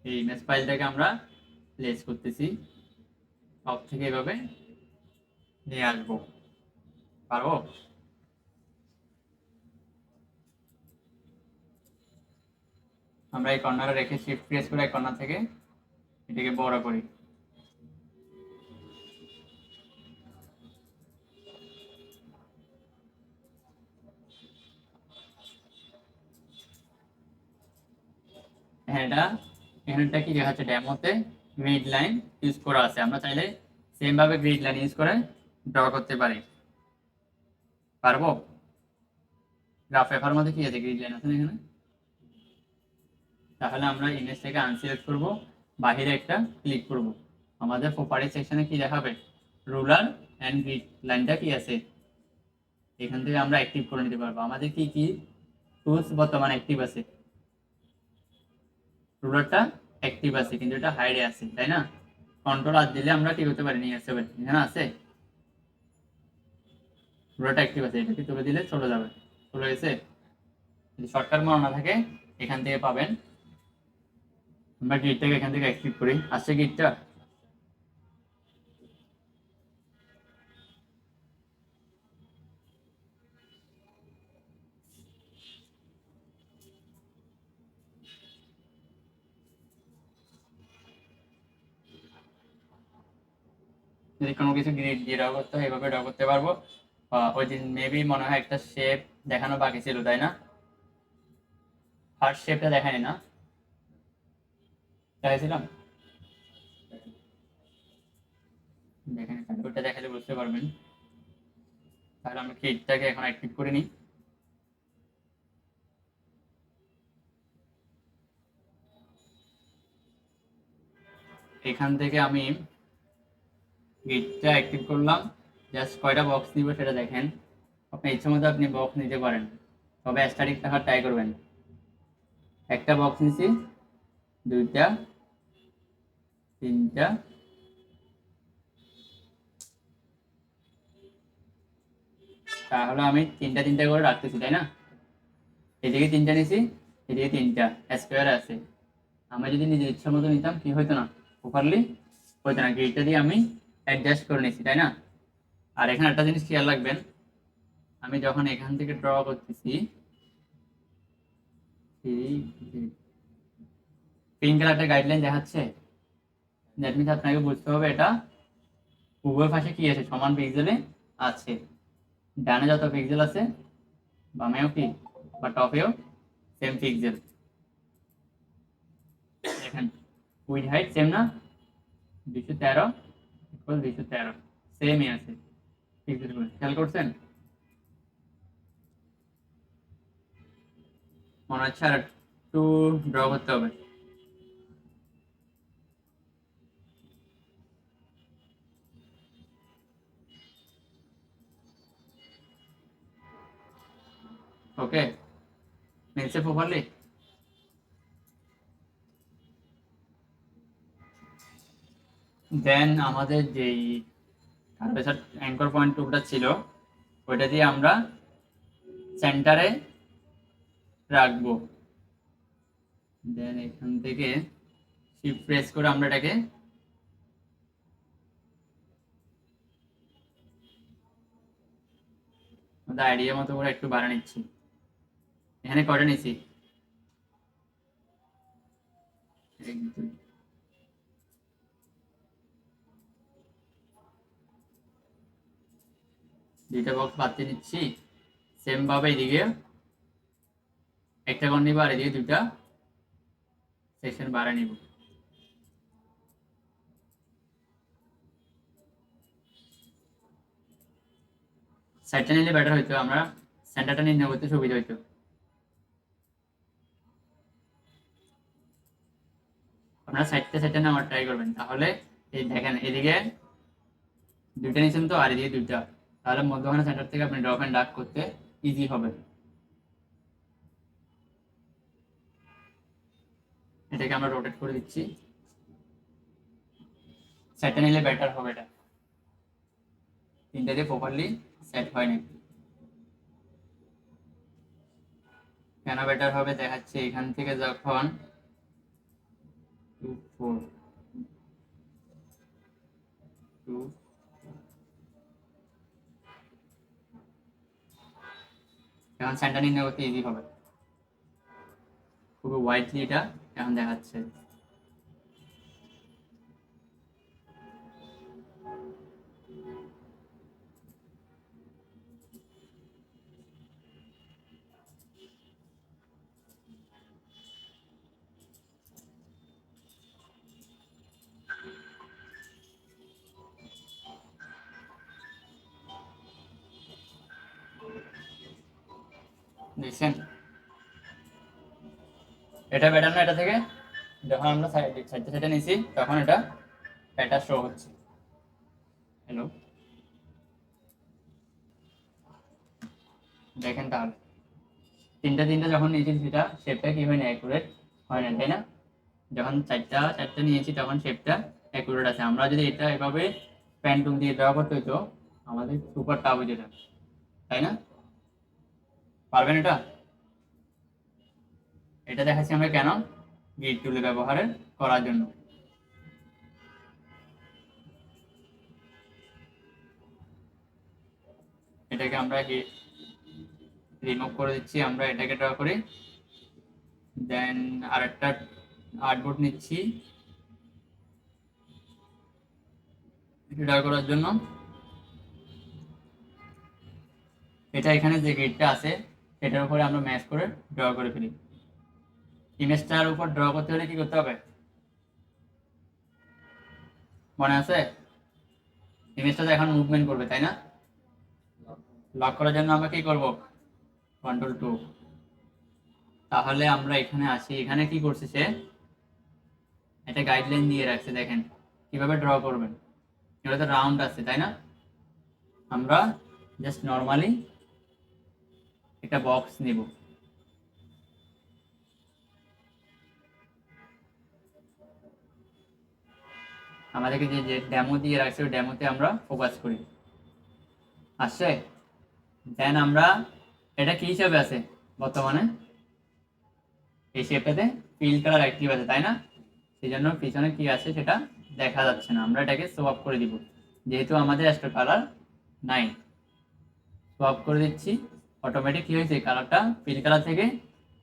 এই ইমেজ ফাইলটাকে আমরা প্লেস করতেছি, টপ থেকে এভাবে নিয়ে আসবো। পারবো? আমরা এই কর্নারে রেখে শিফট প্রেস করে কর্নার থেকে এটাকে বড় করি। হ্যাঁ, এখানটা কি দেখাচ্ছে? ডেমোতে গ্রিড লাইন ইউজ করা আছে, আমরা চাইলে সেম ভাবে গ্রিড লাইন ইউজ করে ড্র করতে পারি। পারবো? গ্রাফ এফার মধ্যে কি আছে? গ্রিড লাইন আছে এখানে। তাহলে আমরা ইমেজ থেকে আনসিলেক্ট করব, বাহিরে একটা ক্লিক করব, আমাদের প্রপার্টি সেকশনে কি দেখাবে? রুলার এন্ড গ্রিড লাইনটা কি আছে, এখান থেকে আমরা অ্যাক্টিভ করে নিতে পারবো। আমাদের কি কি টুলস বর্তমানে অ্যাক্টিভ আছে? রুলারটা অ্যাক্টিভ আছে কিন্তু এটা হাইডে আছে, তাই না? কন্ট্রোল আর দিলে আমরা কি করতে পারি? নিয়ে আসতে পারি। এখানে আছে রুলারটা অ্যাক্টিভ আছে, এটা কি তুলে দিলে চলে যাবে। চলে গেছে। যদি শর্টকাট মনে না থাকে এখান থেকে পাবেন। আমরা গ্রিডটাকে এখান থেকে অ্যাক্টিভ করি। আসছে গ্রিডটা। যদি কোনো কিছু গ্রিড দিয়ে ড্র করতে হয় এভাবে ড্র করতে পারবো। ওই দিন মেবি মনে হয় একটা শেপ দেখানো বাকি ছিল, তাই না? ফার্স্ট শেপটা দেখায়নি না? দেখাইছিলাম? দেখেন, ওইটা দেখালে বুঝতে পারবেন। তাহলে আমরা গ্রিডটাকে এখন অ্যাক্টিভ করে নিই। এখান থেকে আমি গ্রিডটা অ্যাক্টিভ করলাম। জাস্ট কয়টা বক্স নিব সেটা দেখেন। আপনার ইচ্ছা মতো আপনি বক্স নিতে পারেন, তবে স্ট্যাটিক রাখার ট্রাই করবেন। একটা বক্স নিছি, দুইটা, তিনটা, তাহলে আমি তিনটা তিনটা করে রাখতেছি, তাই না? এদিকে 3টা নিছি, এদিকে 3টা স্কোয়ার আছে। আমরা যদি নিজের ইচ্ছা মতো নিতাম কি হইতো না, প্রপারলি হইতো না। গ্রিডটা দিয়ে আমি অ্যাডজাস্ট করে নিছি, তাই না? আর এখানে একটা জিনিস খেয়াল রাখবেন, আমি যখন এখান থেকে ড্র করতেছি, পিঙ্ক কালারটা গাইডলাইন দেখাচ্ছে, দ্যাট মিনস আপনাকে বুঝতে হবে এটা উভয় পাশে কি আছে, সমান পিক্সেলে আছে। ডানে যত পিক্সেল আছে বামেও কি বা টপেও সেম পিক্সেল। দেখেন উইড হাইট সেম না, 213 ইকুয়াল 213 সেমই আছে পিক্সেলগুলো, খেয়াল করছেন? মনে হচ্ছে আর একটু ড্র করতে হবে। ওকে, মিলছে প্রপারলি? দেন আমাদের যেই কার্ভেচার অ্যাঙ্কর পয়েন্ট টুলটা ছিল ওইটা দিয়ে আমরা সেন্টারে রাখবো। দেন এখান থেকে শিফট প্রেস করে আমরা এটাকে আমাদের আইডিয়া মতো করে একটু বাড়া নিচ্ছি। এখানে কটা নিচ্ছি, 1 2 দুইটা বক্স বাড়তে নিচ্ছি। সেম ভাবে এদিকে একটা করে নিব, আর এদিকে দুইটা সেকশন বাড়া নিব। সাইডটা নিলে বেটার হইতো, আমরা সেন্টারটা নির্ণয় করতে সুবিধা হইতো। আপনারা সাইডটা নেওয়ার ট্রাই করবেন, তাহলে এই দেখেন এদিকে দুইটা নিচ্ছেন তো, আর এদিকে দুইটা, তাহলে মধ্যখানে সেন্টার থেকে আপনি ড্রপ অ্যান্ড ডাক করতে ইজি হবে। এটাকে আমরা রোটেট করে দিচ্ছি, সেটটা নিলে বেটার হবে। এটা 3টা দিয়ে প্রপারলি সেট হয়নি, কেন বেটার হবে দেখাচ্ছে। এখান থেকে যখন 2 4 2 এখন সেন্টার নির্ণয় করতে ইজি হবে, খুবই ওয়াইডলি এটা এখন দেখাচ্ছে। দেখছেন এটা বেটার না? এটা থেকে যখন আমরা সাইডটা নিছি তখন এটা শো হচ্ছে। হ্যালো, দেখেন তাহলে 3টা যখন নিয়েছি সেটা শেপটা কি হয় না, অ্যাকুরেট হয় না, তাই না? যখন চারটা নিয়েছি তখন শেপটা অ্যাকুরেট আছে। আমরা যদি এটা এভাবে পেন টুল দিয়ে ড্র করতে হইতো আমাদের সুপার টাফ হয়ে যেত, তাই না? পারবেন এটা? এটা দেখাচ্ছি আমরা কেন, গ্রিড টুল ব্যবহার করার জন্য। এটাকে আমরা রিমুভ করে দিচ্ছি, আমরা এটাকে ড্র করি। দেন আরেকটা আর্টবোর্ড নিচ্ছি ড্র করার জন্য। এটা এখানে যে গ্রিডটা আছে সেটার উপরে আমরা ম্যাচ করে ড্র করে ফেলি। ইমেজটার উপর ড্র করতে হলে কি করতে হবে মনে আছে? ইমেজটা তো এখন মুভমেন্ট করবে, তাই না? লক করার জন্য আমরা কি করব, কন্ট্রোল 2। তাহলে আমরা এখানে আসি, এখানে কি করছে সে, একটা গাইডলাইন দিয়ে রাখছে, দেখেন কিভাবে ড্র করবেন। এটা তো রাউন্ড আছে, তাই না? আমরা জাস্ট নর্মালি একটা বক্স নিব, আমাদেরকে যে ডেমো দিয়ে রাখছে ওই ডেমোতে আমরা ফোকাস করি, আসছে। দেন আমরা এটা কি হিসাবে আছে বর্তমানে, এই শেপটাতে ফিল কালার অ্যাক্টিভ আছে, তাই না? সেই জন্য পিছনে কি আছে সেটা দেখা যাচ্ছে না, আমরা এটাকে সোয়াপ করে দিব, যেহেতু আমাদের এক্সট্রা কালার নাই। সোয়াপ করে দিচ্ছি, অটোমেটিক কি হয়েছে, কালারটা ফিল কালার থেকে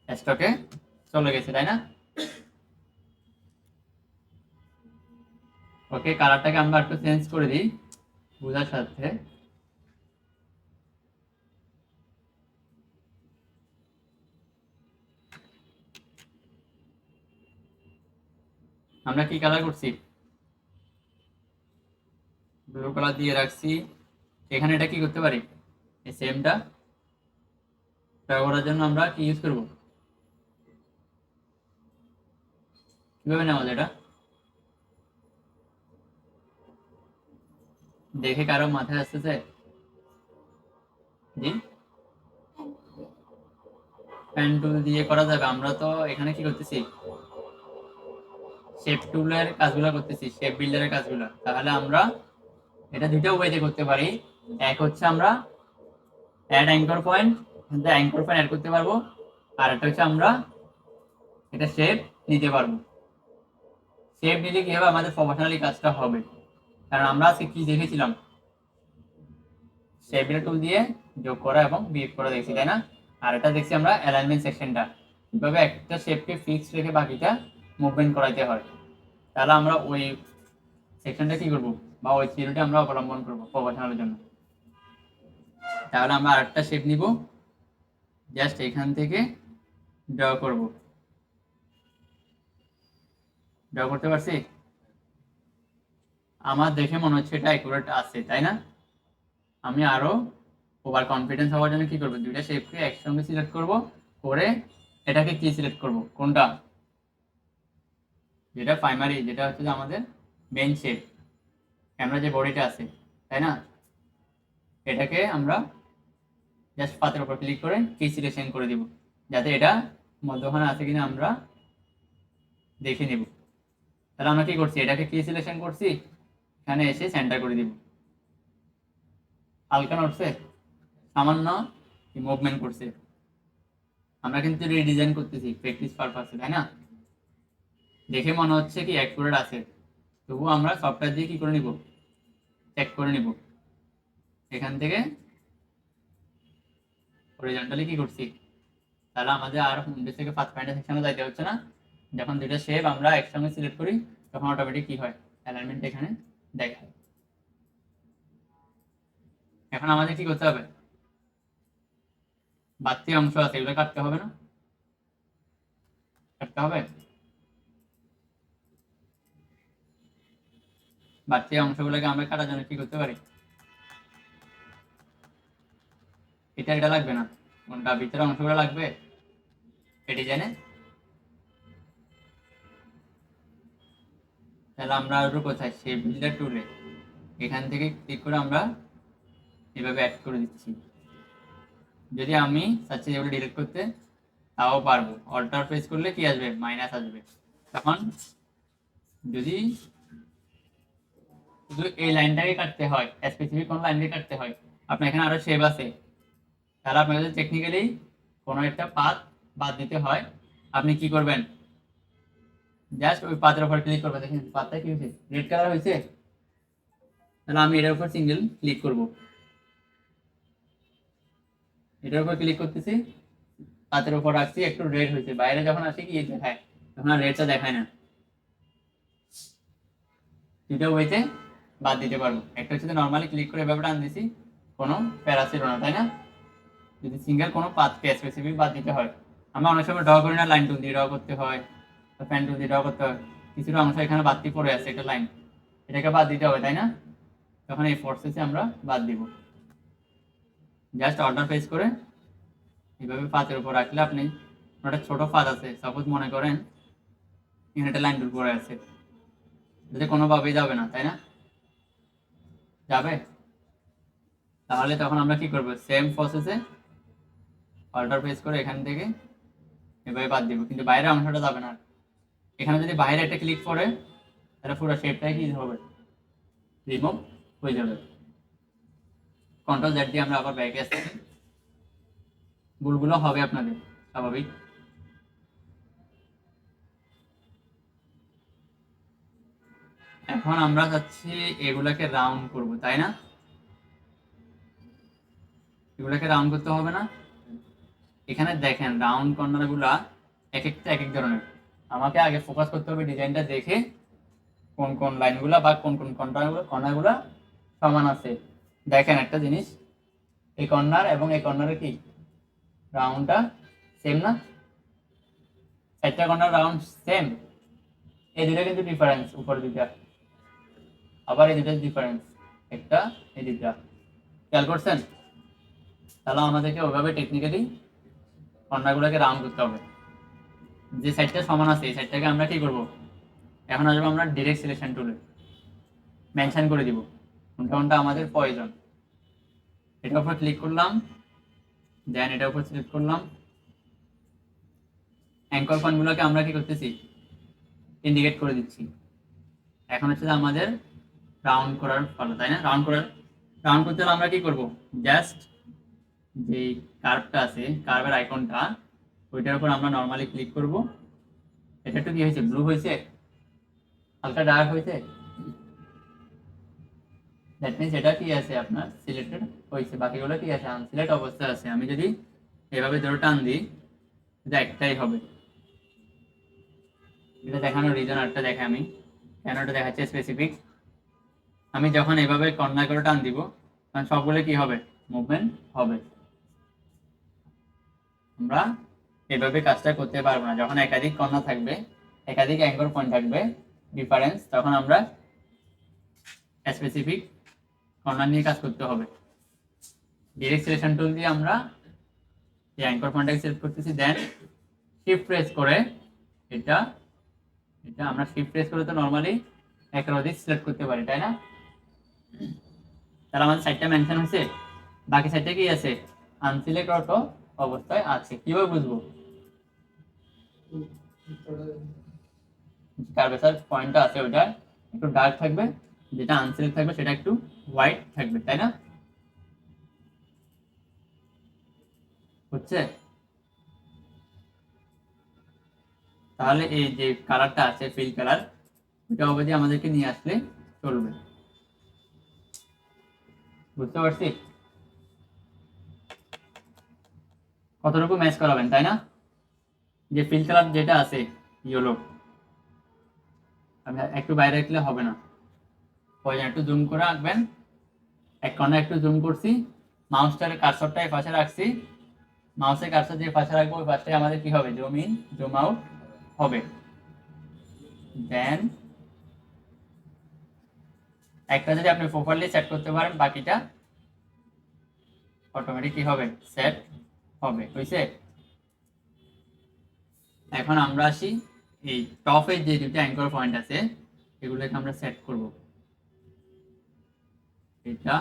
স্টকে চলে গেছে, তাই না? ওকে, কালারটাকে আমরা একটু চেঞ্জ করে দিই বোঝার সাথে। আমরা কি কালার করছি, ব্লু কালার দিয়ে রাখছি। এখানে এটা কি করতে পারি, এই সেমটা ব্যবহার করার জন্য আমরা কি ইউজ করব, কিভাবে নেওয়া যায় এটা, দেখে কারো মাথায় আসতেছে? জি, পেন টুল দিয়ে করা যাবে। আমরা তো এখানে কি করতেছি, শেপ টুলের কাজগুলো করতেছি, শেপ বিল্ডারের কাজগুলো। তাহলে আমরা এটা দুটো ওয়েতে করতে পারি। এক হচ্ছে আমরা add anchor point, anchor point add করতে পারবো। আর একটা হচ্ছে আমরা এটা শেপ নিতে পারবো। শেপ নিলে কি হবে, আমাদের প্রফেশনালি কাজটা হবে। কারণ আমরা আজকে কি দেখেছিলাম, শেপ টুল দিয়ে যোগ করা এবং বিয়োগ করা দেখছি, তাই না? আর এটা দেখছি আমরা অ্যালাইনমেন্ট সেকশনটা, কিভাবে একটা শেপকে ফিক্সড রেখে বাকিটা মুভমেন্ট করাইতে হয়। তাহলে আমরা ওই সেকশনটা কি করবো, বা ওই থিওরিটা আমরা অবলম্বন করবো প্রফেশনালের জন্য। তাহলে আমরা আরেকটা শেপ নিব, জাস্ট এখান থেকে ড্র করব। ড্র করতে পারছি? আমার দেখে মনে হচ্ছে এটা অ্যাকুরেট আছে, তাই না? আমি আরো ওভার কনফিডেন্স হওয়ার জন্য কি করবো, দুইটা শেপকে একসঙ্গে সিলেক্ট করব, করে এটাকে কি সিলেক্ট করব, কোনটা, যেটা প্রাইমারি, যেটা হচ্ছে যে আমাদের মেইন শেপ, ক্যামেরা যে বডিটা আছে, তাই না? এটাকে আমরা জাস্ট পাতের উপর ক্লিক করে কি সিলেকশন করে দিব, যাতে এটা মধ্যখানে আছে কিনা আমরা দেখে নিব। তাহলে আমরা কি করছি, এটাকে কি সিলেকশন করছি, এখানে এসে সেন্টার করে দিব। হালকা নড়ছে, সামান্য মুভমেন্ট করছে। আমরা কিন্তু রিডিজাইন করতেছি প্র্যাকটিস পারপাসে, তাই না? দেখে মনে হচ্ছে কি অ্যাকুরেট আছে, তবু আমরা সফটওয়্যার দিয়ে কি করে নিব, চেক করে নিব। এখান থেকে হরিজন্টালি কি করছি, তাহলে আমাদের আর হোম পেজ থেকে ফার্স্ট পয়েন্টের সেকশনে যাইতে হচ্ছে না। যখন দুইটা শেপ আমরা একসঙ্গে সিলেক্ট করি, তখন অটোমেটিক কি হয়, অ্যালাইনমেন্ট এখানে দেখায়। এখন আমাদের কি করতে হবে, বাড়তি অংশ আছে, এগুলো কাটতে হবে না, কাটতে হবে। বাড়তি অংশগুলোকে আমরা কাটার জন্য কি করতে পারি, এটা লাগবে না, কোনটা ভিতরে অংশগুলো লাগবে এই ডিজাইনে। তাহলে আমরা আরো কোথায়, সেই বিল্ডার টুলে এখান থেকে ক্লিক করে আমরা এভাবে অ্যাড করে দিচ্ছি। যদি আমি চাচ্ছি যেগুলো ডিলিট করতে, তাও পারবো। অল্টার প্রেস করলে কি আসবে, মাইনাস আসবে। তখন যদি শুধু এই লাইনটাকে কাটতে হয়, স্পেসিফিক কোন লাইনটাকে কাটতে হয়, আপনার এখানে আরো শেপ আছে, তাহলে আপনাকে যদি টেকনিক্যালি কোনো একটা পাথ বাদ দিতে হয়, আপনি কি করবেন, জাস্ট ওই পাথের উপর ক্লিক করবেন। দেখেন পাথটা কি হয়েছে, রেড কালার হয়েছে। তাহলে আমি এটার উপর সিঙ্গেল ক্লিক করব, এটার উপর ক্লিক করতেছি, পাথের উপর রাখছি, একটু রেড হয়েছে। বাইরে যখন আসে কি দেখায়, তখন আর রেডটা দেখায় না। দুটো ওয়েতে বাদ দিতে পারবো। একটা হচ্ছে নর্মালি ক্লিক করে এভাবে টান দিছি, কোনো প্যারা ছিল না, তাই না? যদি সিঙ্গেল কোনো পাথকে স্পেসিফিক বাদ দিতে হয়, আমরা অনেক সময় ড্র করি না, লাইন টুল দিয়ে ড্র করতে হয়, পেন টুল দিয়ে ড্র করতে হয়, কিছুটা অংশ এখানে বাদটি পড়ে আছে, একটা লাইন, এটাকে বাদ দিতে হবে, তাই না? তখন এই ফোর্সেসে আমরা বাদ দিব। জাস্ট অর্ডার পেজ করে এইভাবে পাতের উপর রাখলে, আপনি একটা ছোট পাত আছে, সাপোজ মনে করেন এখানে একটা লাইন টুল পড়ে আছে, যদি কোনোভাবেই যাবে না, তাই না? যাবে। তাহলে তখন আমরা কি করবো, সেম প্রসেসে অল্টার প্রেস করে এখান থেকে এভাবে বাদ দিব, কিন্তু বাইরের অংশটা যাবে না। এখানে যদি বাইরে একটা ক্লিক করে, তাহলে পুরো শেপটাই কি হবে, রিমুভ হয়ে যাবে। কন্ট্রোল জেড দিয়ে আমরা আবার ব্যাকে আসছি, ভুলগুলো হবে আপনাদের, স্বাভাবিক। এখন আমরা চাচ্ছি এগুলাকে রাউন্ড করব, তাই না? এগুলাকে রাউন্ড করতে হবে না? এখানে দেখেন রাউন্ড কর্নার গুলা এক একটা এক এক ধরনের। আমাকে আগে ফোকাস করতে হবে ডিজাইনটা দেখে কোন কোন লাইনগুলা বা কোন কোন কর্নারগুলা সমান আছে। দেখেন একটা জিনিস, এই কর্নার এবং এই কর্নারে কি রাউন্ডটা সেম না? চারটা কর্নার রাউন্ড সেম। এই দুটো কিন্তু ডিফারেন্স, উপর দুইটা আবার এই দুটো ডিফারেন্স, একটা এই দুইটা। খেয়াল করছেন? তাহলে আমাদেরকে ওইভাবে টেকনিক্যালি কর্নারগুলোকে রাউন্ড করতে হবে। যে সাইডটা সমান আছে এই সাইডটাকে আমরা কি করব, এখন আসবো আমরা ডিরেক্ট সিলেকশন টুলে, মেনশন করে দিব কোনটা কোনটা আমাদের প্রয়োজন। এটার উপর ক্লিক করলাম, দেন এটার উপর সিলেক্ট করলাম। অ্যাঙ্কর পয়েন্টগুলোকে আমরা কি করতেছি, ইন্ডিকেট করে দিচ্ছি। এখন হচ্ছে যে আমাদের রাউন্ড করার ফলো, তাই না? রাউন্ড করতে হলে আমরা কি করব, জাস্ট যে কার্ভটা আছে, কার্ভের আইকনটা, ওইটার উপর আমরা নর্মালি ক্লিক করব। এটা একটু কি হয়েছে, ব্লু হয়েছে, হালকা ডার্ক হয়েছে, দ্যাট মিনস এটা কি আছে আপনার সিলেক্টেড হয়েছে, বাকিগুলো কি আছে আনসিলেক্ট অবস্থায় আছে। আমি যদি এভাবে ধরে টান দিই, এটা একটাই হবে। এটা দেখানোর রিজন একটা দেখে আমি কেন এটা দেখাচ্ছি স্পেসিফিক। আমি যখন এভাবে কর্নার করে টান দিব তখন সবগুলো কি হবে, মুভমেন্ট হবে। আমরা এভাবে কাজটা করতে পারবো না। যখন একাধিক কর্নার থাকবে, একাধিক অ্যাঙ্কর পয়েন্ট থাকবে ডিফারেন্স, তখন আমরা স্পেসিফিক কর্নার নিয়ে কাজ করতে হবে। ডিরেক্ট সিলেকশন টুল দিয়ে আমরা এই অ্যাঙ্কর পয়েন্টটাকে সিলেক্ট করতেছি, দেন শিফট প্রেস করে এটা এটা আমরা শিফট প্রেস করে তো নরমালি একের অধিক সিলেক্ট করতে পারি, তাই না? তাহলে আমাদের সাইডটা মেনশন হয়েছে, বাকি সাইডটা কি আছে, আনসিলেক্ট অটো অবস্থায় আছে। কিভাবে বুঝবো? কার্ভেচার পয়েন্টটা আছে ওটা একটু ডার্ক থাকবে, যেটা আনসিলেক্ট থাকবে সেটা একটু হোয়াইট থাকবে, তাই না? হচ্ছে? তাহলে এই যে কালারটা আছে ফিল কালার, ওটা অবধি আমাদেরকে নিয়ে আসলে চলবে। বুঝতে পারছি? কতটুকু ম্যাচ করাবেন, তাই না? যে ফিল কালার যেটা আছে ইয়েলো, আমি একটু বাইরে রাখলে হবে না, প্রয়োজন একটু জুম করে আঁকবেন। এক কর্নার একটু জুম করছি, মাউসটার কার্সরটা এই পাশে রাখছি, মাউসের কার্সর যে পাশে রাখবো ওই পাশে আমাদের কি হবে, জুম ইন জুম আউট হবে। দেন একটা যদি আপনি প্রপারলি সেট করতে পারেন, বাকিটা অটোমেটিক কি হবে, সেট হবে। হয়েছে? এখন আমরা আসি এই টপের যে দুটো অ্যাঙ্কর পয়েন্ট আছে এগুলোকে আমরা সেট করব, এটা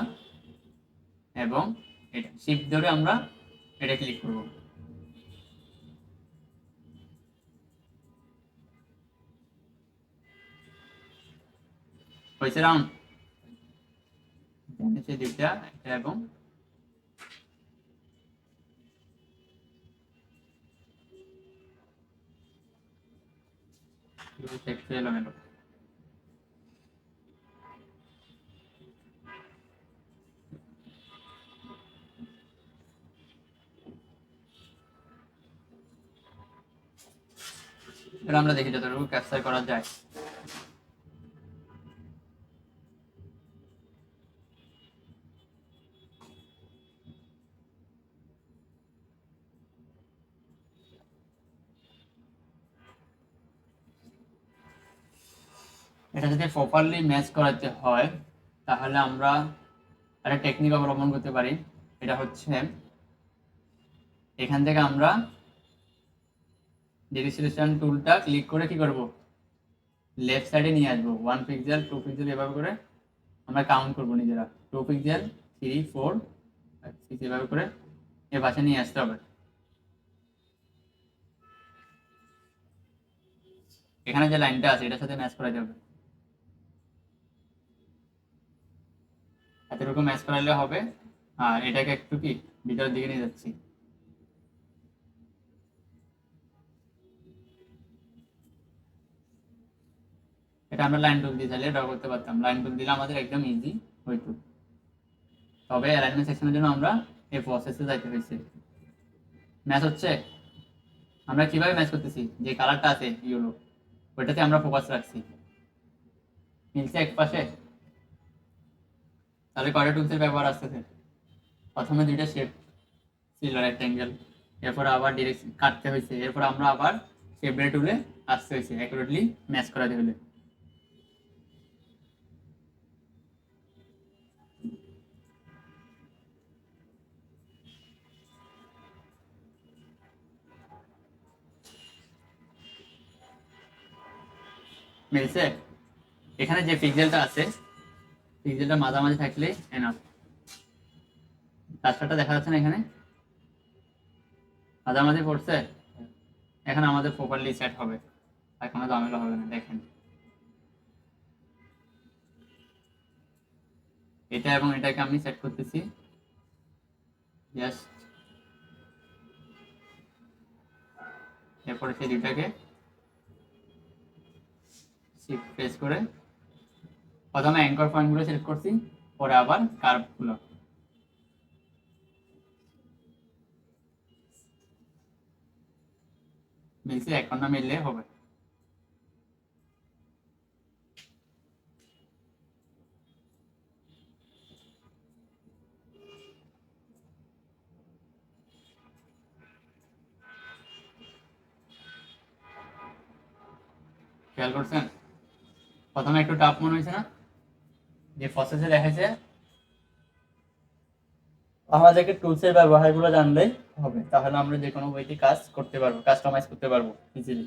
এবং এটা শিফট ধরে আমরা এটা ক্লিক করব। হয়েছে রাউন্ড? নিচে দুইটা, একটা এবং এলোমেলো। এটা আমরা দেখি যতটুকু ক্যাপচার করা যায়। এটা যদি প্রপারলি ম্যাচ করাতে হয় তাহলে আমরা একটা টেকনিক অবলম্বন করতে পারি। এটা হচ্ছে এখান থেকে আমরা ডিরেকশন টুলটা ক্লিক করে কি করব, লেফট সাইডে নিয়ে আসবো, 1 পিক্সেল 2 পিক্সেল এভাবে করে আমরা কাউন্ট করবো নিজেরা, 2 পিক্সেল 3 4 6 এভাবে করে এর পাশে নিয়ে আসতে হবে। এখানে যে লাইনটা আছে এটার সাথে ম্যাচ করা যাবে, এতটুকু ম্যাচ করালে হবে। আর এটাকে একটু কি ভিতরের দিকে নিয়ে যাচ্ছি, এটা আমরা লাইন টুল দিয়ে চাইলে ড্র করতে পারতাম, লাইন টুল দিলে আমাদের একদম ইজি হইতো। তবে অ্যালাইনমেন্ট সেকশনের জন্য আমরা এই প্রসেসে যাইতে হয়েছে। ম্যাচ হচ্ছে, আমরা কিভাবে ম্যাচ করতেছি, যে কালারটা আছে ইয়েলো ওইটাতে আমরা ফোকাস রাখছি, মিলছে এক পাশে। তাহলে কয়টা টুলসের ব্যবহার আসতেছে, প্রথমে দুইটা শেপ ছিল রেক্ট্যাঙ্গেল, এরপর আবার ডিরেকশন কাটতে হয়েছে, এরপর আমরা আবার শেপ রে টুলে আসতে হয়েছে অ্যাকুরেটলি ম্যাচ করাতে হলে। মিলছে? এখানে যে পিক্সেলটা আছে, পিক্সেলটা মাঝামাঝি থাকলে এনাফ। রাস্তাটা দেখা যাচ্ছে না এখানে, মাঝামাঝি পড়ছে, এখন আমাদের প্রপারলি সেট হবে, আর কোনো ঝামেলা হবে না। দেখেন এটা এবং এটাকে আমি সেট করতেছি, জাস্ট এরপরে সেই দুটাকে শিফট প্রেস করে প্রথমে অ্যাঙ্কর পয়েন্টগুলো সিলেক্ট করছি, পরে আবার কার্ভগুলো। মিলছে? এখন না মিললে হবে। খেয়াল করছেন প্রথমে একটু টাফ মনে হয়েছে না, যে প্রসেসে দেখাচ্ছে। আমাদেরকে টুলসের ব্যবহারগুলো জানলেই হবে, তাহলে আমরা যে কোনো বইতে কাজ করতে পারবো, কাস্টমাইজ করতে পারবো ইজিলি।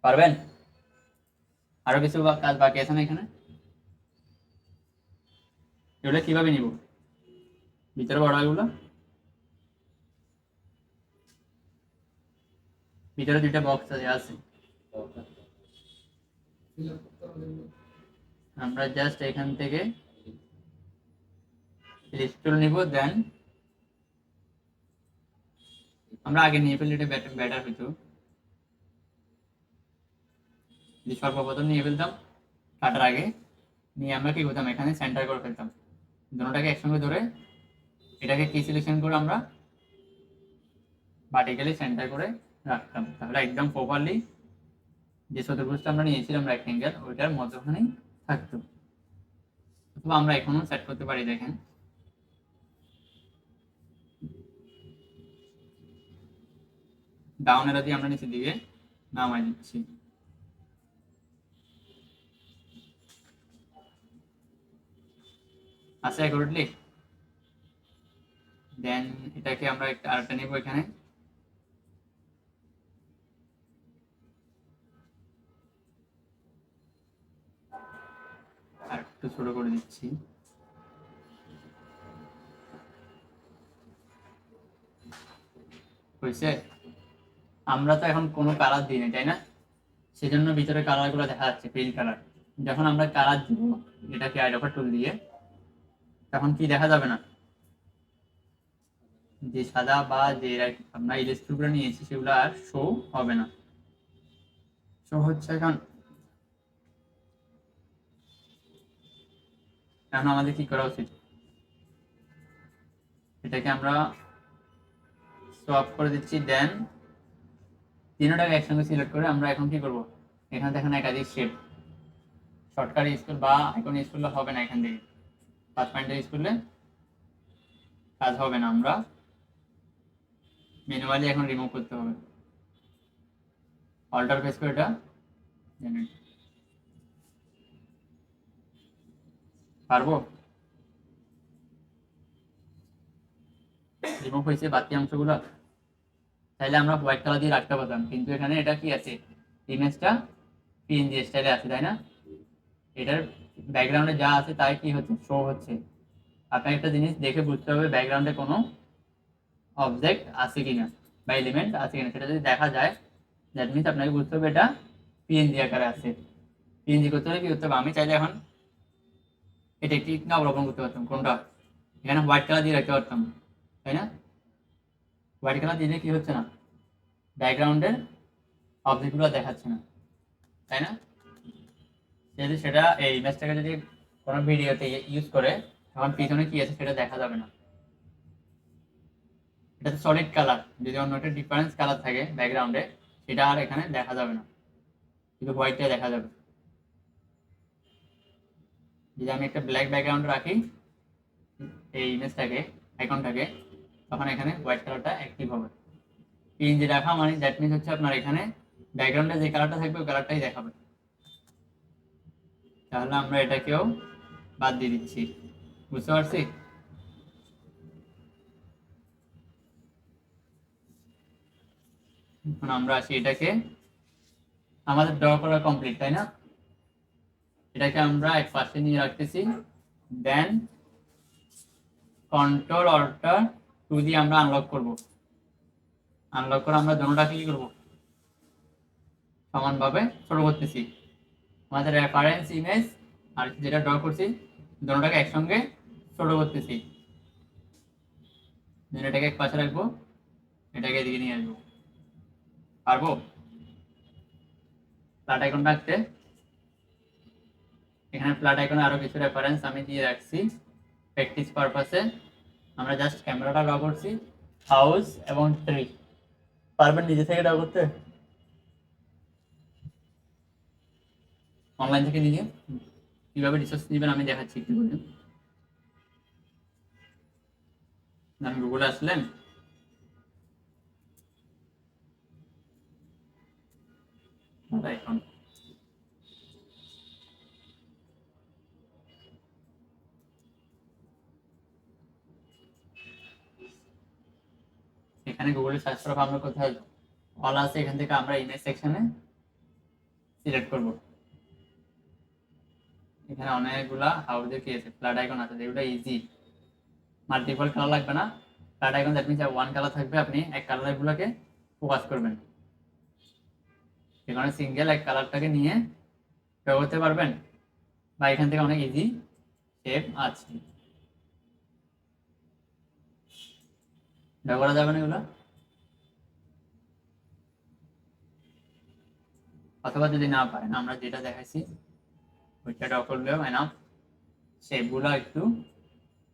পারবেন? আরো কিছু কাজ বাকি আছে না এখানে? এগুলো কিভাবে নিব, ভিতরে বড়গুলো, ভিতরে দুইটা বক্স আছে, আমরা জাস্ট এখান থেকে লিস্টগুলো নিব, দেন আমরা আগে নিয়ে ফেললে এটা বেটার হইতো। সর্বপ্রথম নিয়ে ফেলতাম কাটার আগে, নিয়ে আমরা কি করতাম, এখানে সেন্টার করে ফেলতাম, দুটোটাকে একসঙ্গে ধরে এটাকে কি সিলেকশন করে আমরা ভার্টিক্যালি সেন্টার করে রাখতাম, তাহলে একদম প্রপারলি যে চতুর্ভুজটা আমরা নিয়েছিলাম রেক্ট্যাঙ্গেল ওইটার মধ্যখানেই থাকতো। অথবা আমরা এখনো সেট করতে পারি, দেখেন ডাউন এরা দিয়ে আমরা নিচের দিকে নামাই দিচ্ছি। আছে অ্যাকুরেটলি? দেন এটাকে আমরা একটা আরেকটা নেব, এখানে আর একটু ছোট করে দিচ্ছি। হয়েছে? আমরা তো এখন কোনো কালার দিই না, তাই না? সেজন্য ভিতরে কালার গুলো দেখা যাচ্ছে, পেইন্ট কালার। যখন আমরা কালার দিব এটাকে আইড্রপার টুল দিয়ে, তখন কি দেখা যাবে না, যে সাদা বা যে আমরা ইলাস্ট্রিগুলো নিয়েছি সেগুলো আর শো হবে না। শো হচ্ছে এখন। এখন আমাদের কি করা উচিত, এটাকে আমরা সোয়াপ করে দিচ্ছি, দেন তিনটাকে একসঙ্গে সিলেক্ট করে আমরা এখন কি করব, এখানে দেখেন একাধিক শেপ, শর্টকাট ইউজ করলে বা আইকন ইউজ করলে হবে না, এখান থেকে পাথ পয়েন্টার ইউজ করলে কাজ হবে না, আমরা ম্যানুয়ালি এখন রিমুভ করতে হবে। অল্টার প্রেস করে এটা পারবো, রিমুভ হয়েছে বাকি অংশগুলো। তাইলে আমরা হোয়াইট কালার দিয়ে রাখতে পারতাম, কিন্তু এখানে এটা কি আছে, ইমেজটা পিএনজি স্টাইলে আছে, তাই না? এটার ব্যাকগ্রাউন্ডে যা আছে তাই কি হচ্ছে, শো হচ্ছে। আপনার একটা জিনিস দেখে বুঝতে হবে ব্যাকগ্রাউন্ডে কোনো অবজেক্ট আছে কিনা বা এলিমেন্ট আছে কিনা, সেটা যদি দেখা যায় দ্যাট মিনস আপনাকে বুঝতে হবে এটা পিএনজি আকারে আছে। পিএনজি করতে হলে কি করতে হবে, আমি চাইলে এখন এই টেকনিকটা অবলম্বন করতে পারতাম, কোনটা, এখানে হোয়াইট কালার দিয়ে রাখতে পারতাম, তাই না? হোয়াইট কালার দিলে কি হচ্ছে না, ব্যাকগ্রাউন্ডের অবজেক্টগুলো দেখাচ্ছে না, তাই না? যদি সেটা এই ইমেজটাকে যদি কোনো ভিডিওতে ইউজ করে তখন পিছনে কি আছে সেটা দেখা যাবে না। এটা তো সলিড কালার, যদি অন্য একটা ডিফারেন্স কালার থাকে ব্যাকগ্রাউন্ডে সেটা আর এখানে দেখা যাবে না, শুধু হোয়াইটটাই দেখা যাবে। যদি আমি একটা ব্ল্যাক ব্যাকগ্রাউন্ড রাখি এই ইমেজটাকে, আইকনটাকে, তখন এখানে হোয়াইট কালারটা অ্যাক্টিভ হবে। পিএনজি রাখা মানে দ্যাট মিনস হচ্ছে আপনার এখানে ব্যাকগ্রাউন্ডে যে কালারটা থাকবে ওই কালারটাই দেখাবে। তাহলে আমরা এটাকেও বাদ দিয়ে দিচ্ছি, বুঝতে পারছি? এখন আমরা আসি এটাকে, আমাদের ড্র করা কমপ্লিট তাই না? এটাকে আমরা এক পাশে নিয়ে রাখতেছি, দেন কন্ট্রোল অল্টার 2 দিয়ে আমরা আনলক করব। আনলক করে আমরা দুটোটাকে কি করব, সমানভাবে ছোট করতেছি। আমাদের রেফারেন্স ইমেজ আর যেটা ড্র করছি দুটোটাকে একসঙ্গে ছোট করতেছি। এটাকে এক পাশে রাখবো, এটাকে এদিকে নিয়ে আসবো। পারবো ফ্ল্যাট আইকন রাখতে? এখানে ফ্ল্যাট আইকনে আরো কিছু রেফারেন্স আমি দিয়ে রাখছি প্র্যাকটিস পারপাসে। আমরা জাস্ট ক্যামেরাটা ড্র করছি, হাউস এবং ট্রি। পারবেন নিজে থেকে ড্র করতে অনলাইন থেকে নিজে? কিভাবে রিসোর্স নেবেন আমি দেখাচ্ছি একটু করে। আমি গুগলে আসলেন, আইকন, এখানে গুগলে সার্চ করব, আমরা কোথায় অল আছে এখান থেকে আমরা ইমেজ সেকশনে সিলেক্ট করব। এখানে অনেকগুলা হাউসের কি আছে, ফ্ল্যাট আইকন আছে যেগুলো ইজি, মাল্টিপল কালার লাগবে না। Flat icon that means one colour থাকবে, আপনি এক কালারের গুলোকে ফোকাস করবেন। এখানে সিঙ্গেল এক কালারটাকে নিয়ে ব্যবহার করতে পারবেন, বা এখান থেকে অনেক ইজি শেপ আছে, ব্যবহার করা যাবে না এগুলো। অথবা যদি না পারেন আমরা যেটা দেখাইছি ওইটা ড্র করলেও এনাফ। শেপগুলো একটু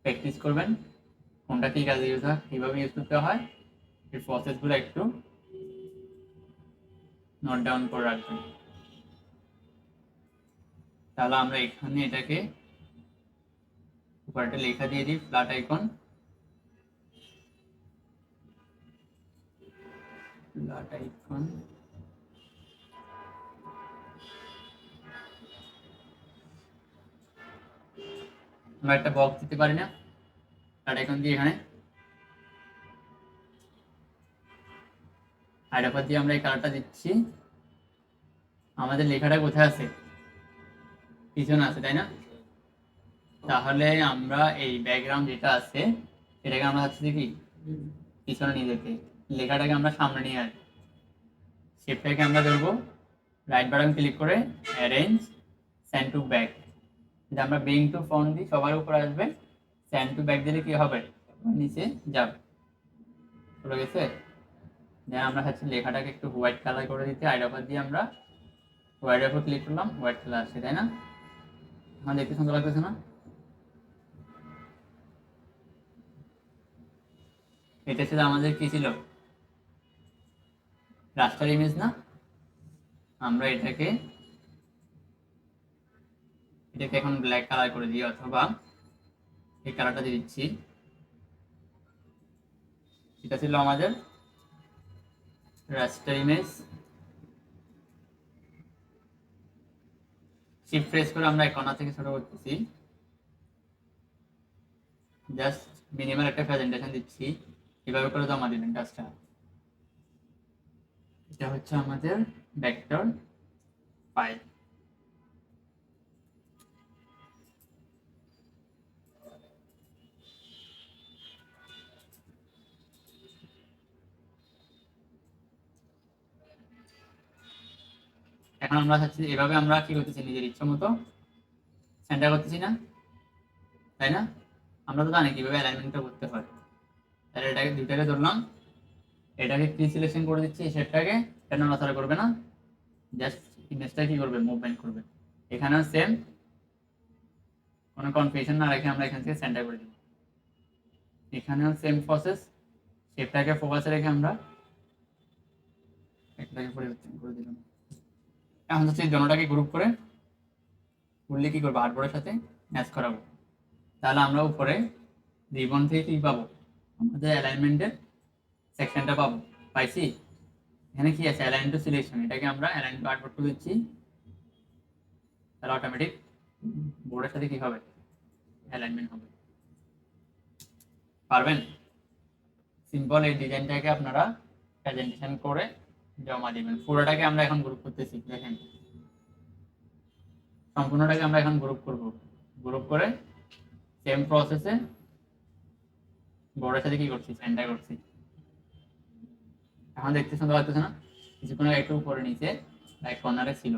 প্র্যাকটিস করবেন, কোনটা কি কাজে ইউজ হয়, কীভাবে ইউজ করতে হয়, এই প্রসেসগুলো একটু নোট ডাউন করে রাখবেন। তাহলে আমরা এখানে এটাকে উপরে একটা লেখা দিয়ে দিই, ফ্ল্যাট আইকন, ফ্ল্যাট আইকন, আমরা একটা বক্স দিতে পারি না ফ্ল্যাট আইকন দিয়ে? এখানে হাইড্রোপার দিয়ে আমরা এই কালারটা দিচ্ছি। আমাদের লেখাটা কোথায় আছে, পিছনে আছে তাই না? তাহলে আমরা এই ব্যাকগ্রাউন্ড যেটা আছে সেটাকে আমরা হচ্ছে কি পিছনে নিয়ে যেতে, লেখাটাকে আমরা সামনে নিয়ে আসবো। শেপটাকে আমরা ধরবো, রাইট বাটন ক্লিক করে অ্যারেঞ্জ সেন্ড টু ব্যাক, যদি আমরা ব্রিং টু ফ্রন্ট দিই সবার উপরে আসবে, সেন্ড টু ব্যাক দিলে কি হবে, নিচে যাবে। চলে গেছে? দেন আমরা হচ্ছে লেখাটাকে একটু হোয়াইট কালার করে দিতে, আইড্রপার দিয়ে আমরা হোয়াইটের উপর ক্লিক করলাম, হোয়াইট কালার আসছে তাই না? এখন দেখতে সুন্দর লাগতেছে না? এটা ছিল আমাদের কি ছিল, রাস্টার ইমেজ না? আমরা এটাকে এখন ব্ল্যাক কালার করে দিই, অথবা এই কালারটা দিয়ে দিচ্ছি। এটা ছিল আমাদের রাস্টার ইমেজ। শিফট প্রেস করে আমরা এই কর্নার থেকে ছোট করতেছি, জাস্ট মিনিমাল একটা প্রেজেন্টেশন দিচ্ছি, এভাবে করে জমা দিবেন কাজটা। এটা হচ্ছে আমাদের ভেক্টর ফাইল। এখন আমরা চাচ্ছি এভাবে আমরা কি করতেছি, নিজের ইচ্ছা মতো সেন্টার করতেছি না, তাই না? আমরা তো জানি কিভাবে অ্যালাইনমেন্টটা করতে হয়। তাহলে এটাকে দুইটাকে ধরলাম, এটাকে কি সিলেকশন করে দিচ্ছি, এই শেপটাকে, এটা নড়াচড়া করবে না, জাস্ট ইমেজটা কি করবে, মুভমেন্ট করবে। এখানেও সেম, কোনো কনফিউশন না রেখে আমরা এখান থেকে সেন্টার করে দিব। এখানেও সেম প্রসেস, শেপটাকে ফোকাসে রেখে আমরা একটাকে পরিবর্তন করে দিলাম। এখন হচ্ছে এই জনটাকে গ্রুপ করে করলে কি করবো, আর্টবোর্ডের সাথে ম্যাচ করাবো। তাহলে আমরা উপরে রিবন থেকে কি পাবো, আমাদের অ্যালাইনমেন্টের সেকশনটা পাবো। পাইছি? এখানে কি আছে, অ্যালাইন টু সিলেকশন, এটাকে আমরা অ্যালাইন টু আর্টবোর্ড করে দিচ্ছি। তাহলে অটোমেটিক বোর্ডের সাথে কি হবে, অ্যালাইনমেন্ট হবে। পারবেন? সিম্পল এই ডিজাইনটাকে আপনারা প্রেজেন্টেশন করে জমা দিবেন। পুরোটাকে আমরা এখন গ্রুপ করতেছি, দেখেন সম্পূর্ণটাকে আমরা এখন গ্রুপ করব। গ্রুপ করে সেম প্রসেসে বোর্ডের সাথে কি করছি, সেন্টার করছি। এখন দেখতে সুন্দর লাগতেছে না? কিছুক্ষণ আগে একটু উপরে নিচে এক কর্নারে ছিল।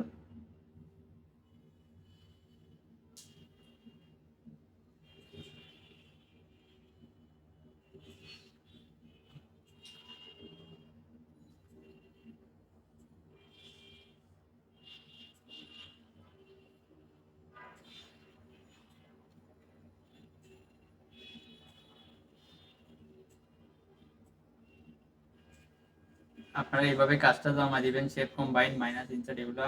আপনারা এইভাবে কাজটা জমা দিবেন, শেপ কম্বাইন, মাইনাস, ইনসার্ট, এগুলা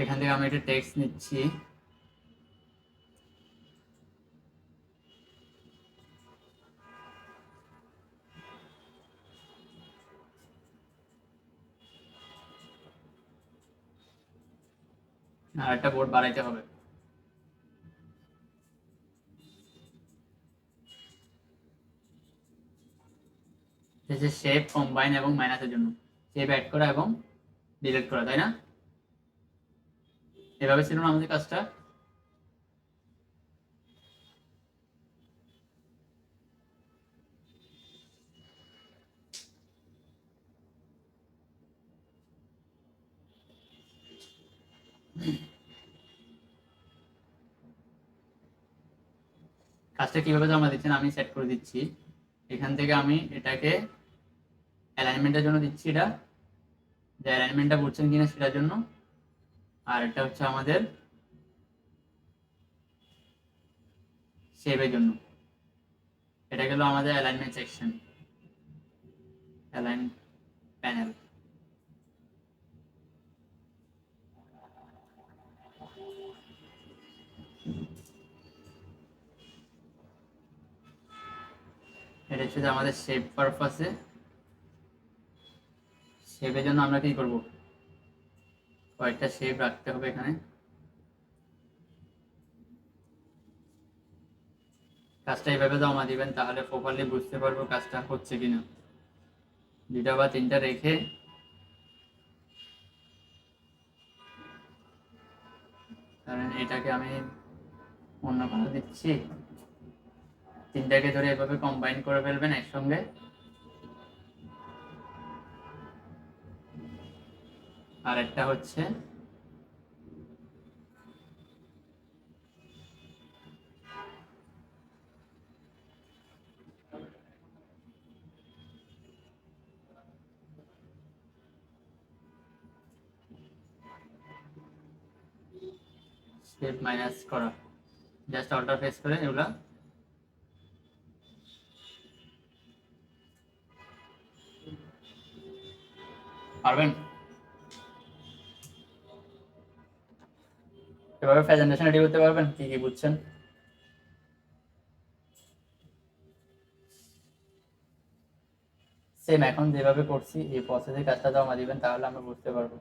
এখান থেকে আমি একটা টেক্সট নিচ্ছি। আর একটা বোর্ড বানাইতে হবে। শেপ কম্বাইন এবং মাইনাসের জন্য শেপ অ্যাড করা এবং ডিলিট করা, তাই না? এভাবে ছিল না আমাদের কাজটা? কাজটা কিভাবে জমা দিচ্ছেন আমি সেট করে দিচ্ছি। এখান থেকে আমি এটাকে অ্যালাইনমেন্টের জন্য দিচ্ছি, এটা যে অ্যালাইনমেন্টটা বুঝছেন কিনা সেটার জন্য। আর এটা হচ্ছে আমাদের শেপের জন্য। এটা গেল আমাদের অ্যালাইনমেন্ট সেকশন, অ্যালাইন প্যানেল। এটা হচ্ছে যে আমাদের শেপ পারপাসে, শেপের জন্য আমরা কি করব, কয়েকটা শেপ রাখতে হবে এখানে। কাজটা এইভাবে জমা দিবেন, তাহলে প্রপারলি বুঝতে পারবো কাজটা হচ্ছে কিনা। দুটা বা তিনটা রেখে কারণ এটাকে আমি অন্য কালার দিচ্ছি, তিনটাকে ধরে এভাবে কম্বাইন করে ফেলবেন একসঙ্গে। আর একটা হচ্ছে শেপ মাইনাস করা, জাস্ট অল্টার প্রেস করে এগুলা পারবেন। এভাবে প্রেজেন্টেশন রেডি করতে পারবেন, কি কি বুঝছেন। সেম এখন যেভাবে করছি এই প্রসেসে কাজটা জমা দিবেন, তাহলে আমরা বুঝতে পারবো।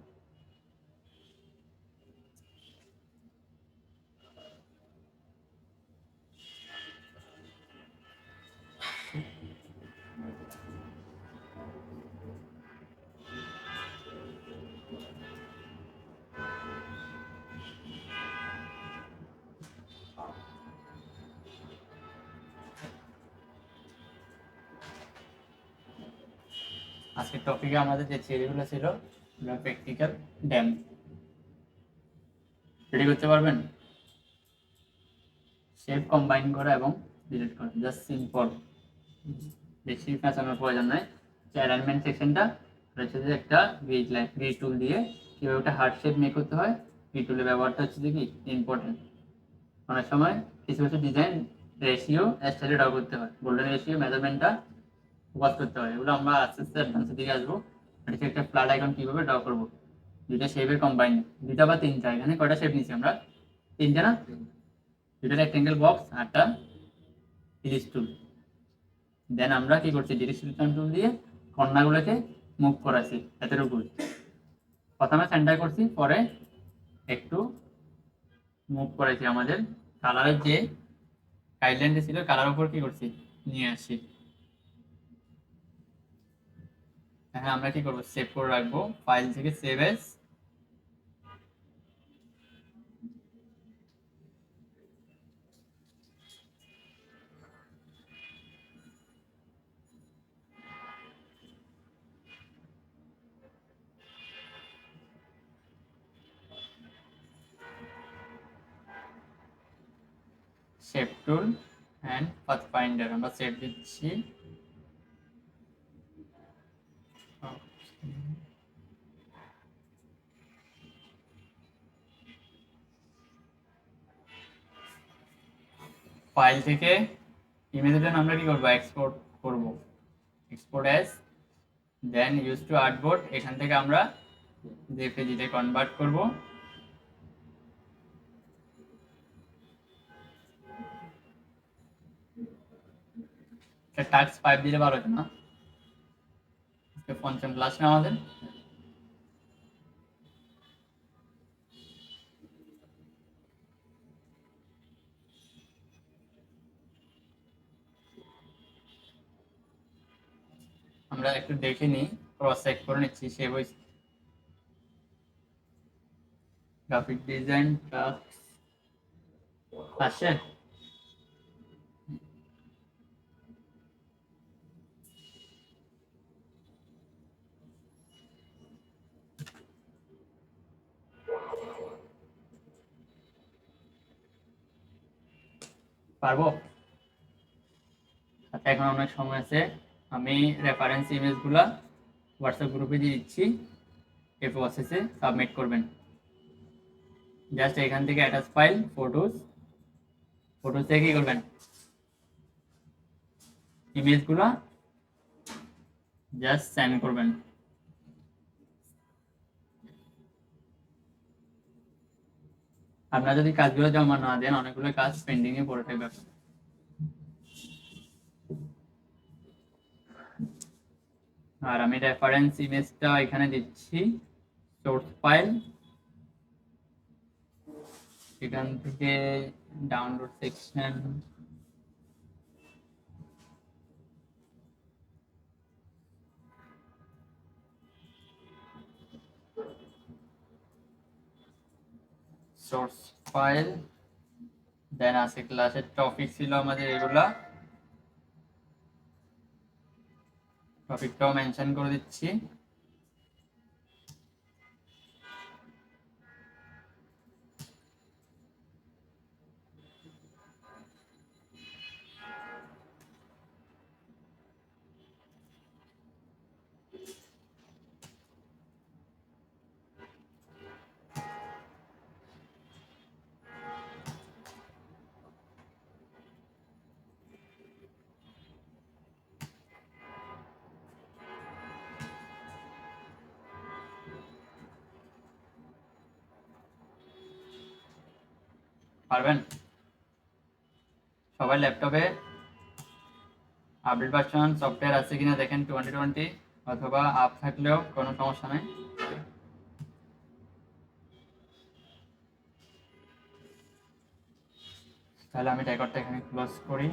আজকের টপিকে আমাদের যে থিওরিগুলো ছিল প্র্যাকটিক্যাল ডেমো। রেডি করতে পারবেন? শেপ কম্বাইন করা এবং ডিলিট করা, জাস্ট সিম্পল, বেশি পেঁচানোর প্রয়োজন নাই। অ্যালাইনমেন্ট সেকশনটা হচ্ছে যে একটা গ্রিড টুল দিয়ে কীভাবে একটা হার্ট শেপ মেক করতে হয়, গ্রিড টুলের ব্যবহারটা হচ্ছে যে কি ইম্পর্টেন্ট। অনেক সময় কিছু কিছু ডিজাইন রেশিও স্টাইলে ড্র করতে হয়, গোল্ডেন রেশিও মেজারমেন্টটা ফোকাস করতে হয়, এগুলো আমরা আস্তে আস্তে অ্যাডভান্সের দিকে আসবো। এটা একটা ফ্ল্যাট আইকন কীভাবে ড্র করবো, দুইটা শেপের কম্বাইন, দুইটা বা তিনটা, এখানে কয়টা শেপ নিচ্ছি আমরা? তিনটা না? দুইটা রেক্টেঙ্গেল বক্স আর একটা ইলিশ টুল। দেন আমরা কি করছি, ডিরেকশন টুল দিয়ে কর্নারগুলোকে মুভ করাছি এতটুকু, প্রথমে সেন্টার করছি, পরে একটু মুভ করেছি। আমাদের কালারের যে গাইডলাইনটা ছিল কালার উপর কি করছি, নিয়ে আসি। হ্যাঁ, আমরা কি করবো, সেভ করে রাখবো, ফাইল থেকে save as, shape tool and pathfinder আমরা সেভ দিচ্ছি। ফাইল থেকে ইমেজের জন্য আমরা কি করবো, এক্সপোর্ট করব, export as, then use to artboard, এখান থেকে আমরা জেপিজিতে কনভার্ট করব। টাস্ক 5 দিলে ভালো হতো না? পঞ্চম ক্লাস না আমাদের? আমরা একটু দেখে নিই, ক্রস চেক করে নিচ্ছি সেভ হয়েছে। গ্রাফিক ডিজাইন টাস্ক আসছে, পারবো? আচ্ছা, এখন অনেক সময় আছে, আমি রেফারেন্স ইমেজগুলা হোয়াটসঅ্যাপ গ্রুপে দিয়ে দিচ্ছি, এই প্রসেসে সাবমিট করবেন। জাস্ট এখান থেকে অ্যাটাচ ফাইল ফটোস, ফটোস থেকে কি করবেন, ইমেজগুলা জাস্ট সেন্ড করবেন। আপনারা যদি কাজগুলো জমা না দেন, অনেকগুলো কাজ পেন্ডিং এ পড়ে থাকবে। আর আমি রেফারেন্স ইমেজটা এখানে দিচ্ছি, সোর্স ফাইল, এখান থেকে ডাউনলোড সেকশন, সোর্স ফাইল, দেন আছে ক্লাসের টপিক ছিল আমাদের এগুলা, টপিকটাও মেনশন করে দিচ্ছি। পারবেন? সবাই ল্যাপটপে আপডেট ভার্সন সফটওয়্যার আছে কিনা দেখেন, 2020 অথবা আপ থাকলেও কোনো সমস্যা নেই। তাহলে আমি রেকর্ডটা এখানে ক্লোজ করি।